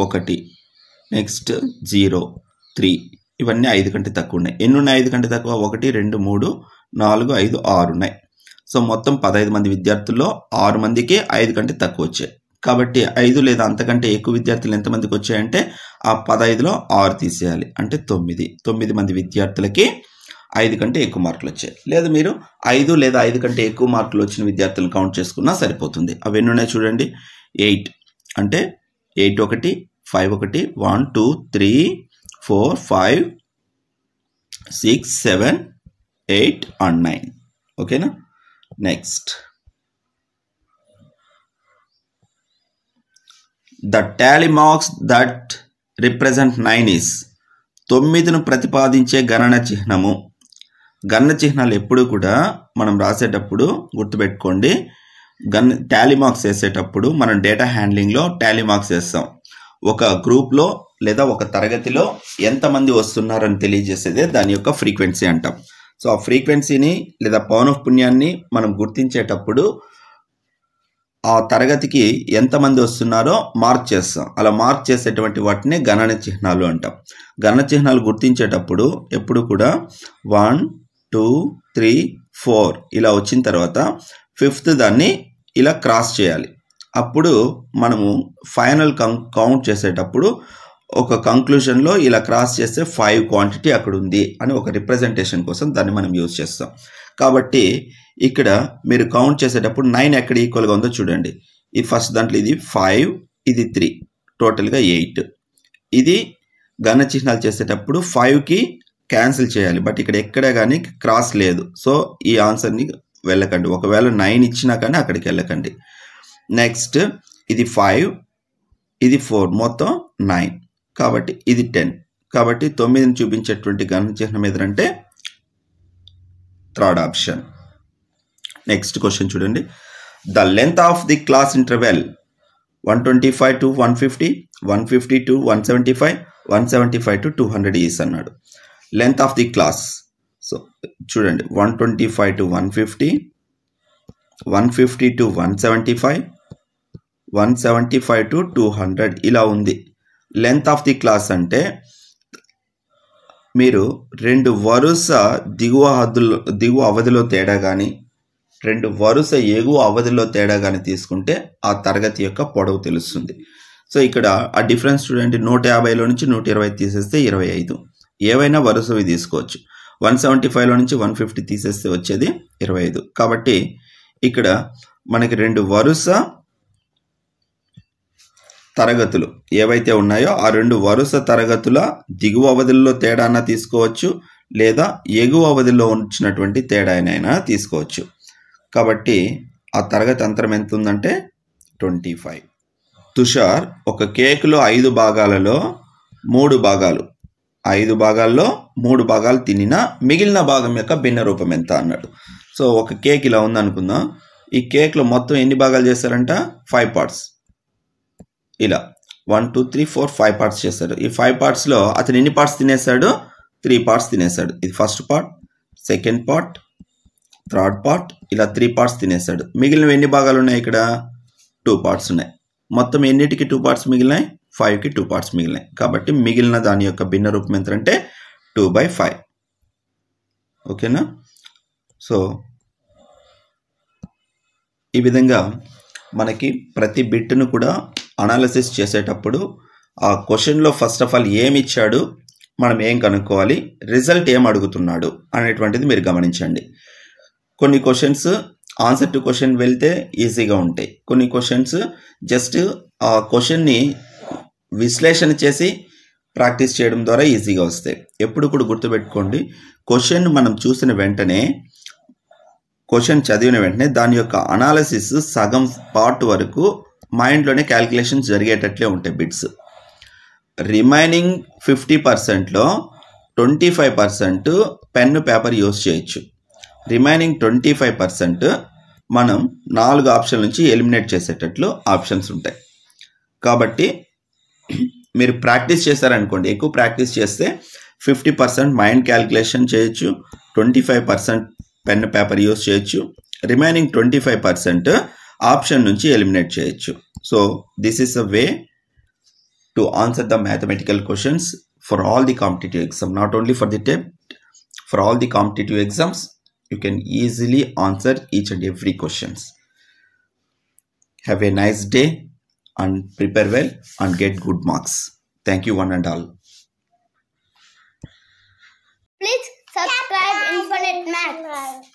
1, నెక్స్ట్ 0 3, ఇవన్నీ 5 కంటే తక్కువ ఉన్నాయి. ఎన్ని ఉన్నాయి 5 కంటే తక్కువ? 1 2 3 4 5 6 ఉన్నాయి. సో మొత్తం 15 మంది విద్యార్థుల్లో 6 మందికి 5 కంటే తక్కువ వచ్చాయి. కాబట్టి 5 లేదా అంతకంటే ఎక్కువ విద్యార్థులు ఎంతమందికి వచ్చాయంటే ఆ 15లో 6 తీసేయాలి, అంటే 9 మంది విద్యార్థులకి 5 కంటే ఎక్కువ మార్కులు వచ్చాయి. లేదా మీరు 5 లేదా 5 కంటే ఎక్కువ మార్కులు వచ్చిన విద్యార్థులను కౌంట్ చేసుకున్నా సరిపోతుంది. అవి ఎన్ని ఉన్నాయి చూడండి. 8 అంటే 8 1 5 1 1 2 3 4 5 6 7 8 and 9. ఓకేనా. Next, the tally marks that represent 9 is 9ను ప్రతిపాదించే గణన చిహ్నము. గణన చిహ్నాలు ఎప్పుడు కూడా మనం రాసేటప్పుడు గుర్తుపెట్టుకోండి, టాలీ మార్క్స్ వేసేటప్పుడు మనం డేటా హ్యాండ్లింగ్లో టాలీ మార్క్స్ వేస్తాం. ఒక గ్రూప్లో లేదా ఒక తరగతిలో ఎంతమంది వస్తున్నారని తెలియజేసేదే దాని యొక్క ఫ్రీక్వెన్సీ అంటాం. సో ఆ ఫ్రీక్వెన్సీని లేదా పౌనఃపున్యాన్ని మనం గుర్తించేటప్పుడు ఆ తరగతికి ఎంతమంది వస్తున్నారో మార్క్ చేస్తాం. అలా మార్క్ చేసేటువంటి వాటిని గణన చిహ్నాలు అంటాం. గణన చిహ్నాలు గుర్తించేటప్పుడు ఎప్పుడు కూడా 1 2 3 4 ఇలా వచ్చిన తర్వాత 5th దాన్ని ఇలా క్రాస్ చేయాలి. అప్పుడు మనము ఫైనల్ కౌంట్ చేసేటప్పుడు ఒక కంక్లూషన్లో ఇలా క్రాస్ చేస్తే 5 క్వాంటిటీ అక్కడ ఉంది అని ఒక రిప్రజెంటేషన్ కోసం దాన్ని మనం యూజ్ చేస్తాం. కాబట్టి ఇక్కడ మీరు కౌంట్ చేసేటప్పుడు 9 ఎక్కడ ఈక్వల్గా ఉందో చూడండి. ఈ ఫస్ట్ దాంట్లో ఇది 5, ఇది 3, టోటల్గా 8. ఇది గణన చిహ్నాలు చేసేటప్పుడు 5కి క్యాన్సిల్ చేయాలి. బట్ ఇక్కడ ఎక్కడ కానీ క్రాస్ లేదు. సో ఈ ఆన్సర్ని వెళ్ళకండి. ఒకవేళ 9 ఇచ్చినా కానీ అక్కడికి వెళ్ళకండి. నెక్స్ట్ ఇది 5, ఇది 4, మొత్తం 9. కాబట్టి ఇది 10. కాబట్టి 9ని చూపించేటువంటి గణన చిహ్నం ఏదంటే థర్డ్ ఆప్షన్. నెక్స్ట్ క్వశ్చన్ చూడండి. The length of the class interval 125 to 150, 150 to 175, 175 to 200 is అన్నాడు. Length of the class. So చూడండి 125 to 150, 150 to 175, 175 to 200 ఇలా ఉంది. లెంత్ ఆఫ్ ది క్లాస్ అంటే మీరు 2 వరుస దిగువ అవధిలో తేడా కానీ 2 వరుస ఎగువ అవధిలో తేడా కానీ తీసుకుంటే ఆ తరగతి యొక్క పొడవు తెలుస్తుంది. సో ఇక్కడ ఆ డిఫరెన్స్ చూడండి. 150లో నుంచి 120 తీసేస్తే 25. ఏవైనా వరుసవి తీసుకోవచ్చు. 175లో నుంచి 150 తీసేస్తే వచ్చేది 25. కాబట్టి ఇక్కడ మనకి 2 వరుస తరగతులు ఏవైతే ఉన్నాయో ఆ 2 వరుస తరగతుల దిగువ అవధిలో తేడానా తీసుకోవచ్చు, లేదా ఎగువ అవధిలో ఉంచినటువంటి తేడానైనా తీసుకోవచ్చు. కాబట్టి ఆ తరగతి అంతరం ఎంత ఉందంటే 25. తుషార్ ఒక కేకులో 5 భాగాలలో 3 భాగాలు 5 భాగాల్లో 3 భాగాలు తినినా మిగిలిన భాగం యొక్క భిన్న రూపం ఎంత అన్నాడు. సో ఒక కేక్ ఇలా ఉందనుకుందాం. ఈ కేక్లో మొత్తం ఎన్ని భాగాలు చేస్తారంట? 5 పార్ట్స్. ఇలా 1 2 3 4 5 పార్ట్స్ చేస్తాడు. ఈ 5 పార్ట్స్లో అతను ఎన్ని పార్ట్స్ తినేసాడు? 3 పార్ట్స్ తినేసాడు. ఇది first part, second part, third part, ఇలా 3 పార్ట్స్ తినేసాడు. మిగిలినవి ఎన్ని భాగాలు ఉన్నాయి? ఇక్కడ 2 పార్ట్స్ ఉన్నాయి. మొత్తం ఎన్నిటికి 2 పార్ట్స్ మిగిలినాయి? 5కి 2 పార్ట్స్ మిగిలినాయి. కాబట్టి మిగిలిన దాని యొక్క భిన్న రూపం ఎంత అంటే 2/5. ఓకేనా? సో ఈ విధంగా మనకి ప్రతి బిట్ను కూడా అనాలిసిస్ చేసేటప్పుడు ఆ క్వశ్చన్లో ఫస్ట్ ఆఫ్ ఆల్ ఏమి ఇచ్చాడు, మనం ఏం కనుక్కోవాలి, రిజల్ట్ ఏం అడుగుతున్నాడు అనేటువంటిది మీరు గమనించండి. కొన్ని క్వశ్చన్స్ ఆన్సర్ టు క్వశ్చన్ వెళ్తే ఈజీగా ఉంటాయి. కొన్ని క్వశ్చన్స్ జస్ట్ ఆ క్వశ్చన్ని విశ్లేషణ చేసి ప్రాక్టీస్ చేయడం ద్వారా ఈజీగా వస్తాయి. ఎప్పుడు కూడా గుర్తుపెట్టుకోండి, క్వశ్చన్ మనం చూసిన వెంటనే, క్వశ్చన్ చదివిన వెంటనే దాని యొక్క అనాలిసిస్ సగం పార్ట్ వరకు మైండ్లోనే క్యాలిక్యులేషన్స్ జరిగేటట్లే ఉంటాయి బిట్స్. రిమైనింగ్ 50%లో 25% పెన్ పేపర్ యూజ్ చేయొచ్చు. రిమైనింగ్ 25% మనం 4 ఆప్షన్ల నుంచి ఎలిమినేట్ చేసేటట్లు ఆప్షన్స్ ఉంటాయి. కాబట్టి మీరు ప్రాక్టీస్ చేశారనుకోండి, ఎక్కువ ప్రాక్టీస్ చేస్తే 50% మైండ్ క్యాలిక్యులేషన్ చేయొచ్చు, 25% పెన్ పేపర్ యూజ్ చేయొచ్చు, రిమైనింగ్ 25% ఆప్షన్ నుంచి ఎలిమినేట్ చేయొచ్చు. So this is a way to answer the mathematical questions for all the competitive exam, not only for the TET, for all the competitive exams. You can easily answer each and every questions. Have a nice day and prepare well and get good marks. Thank you one and all. Please subscribe Infinite Maths.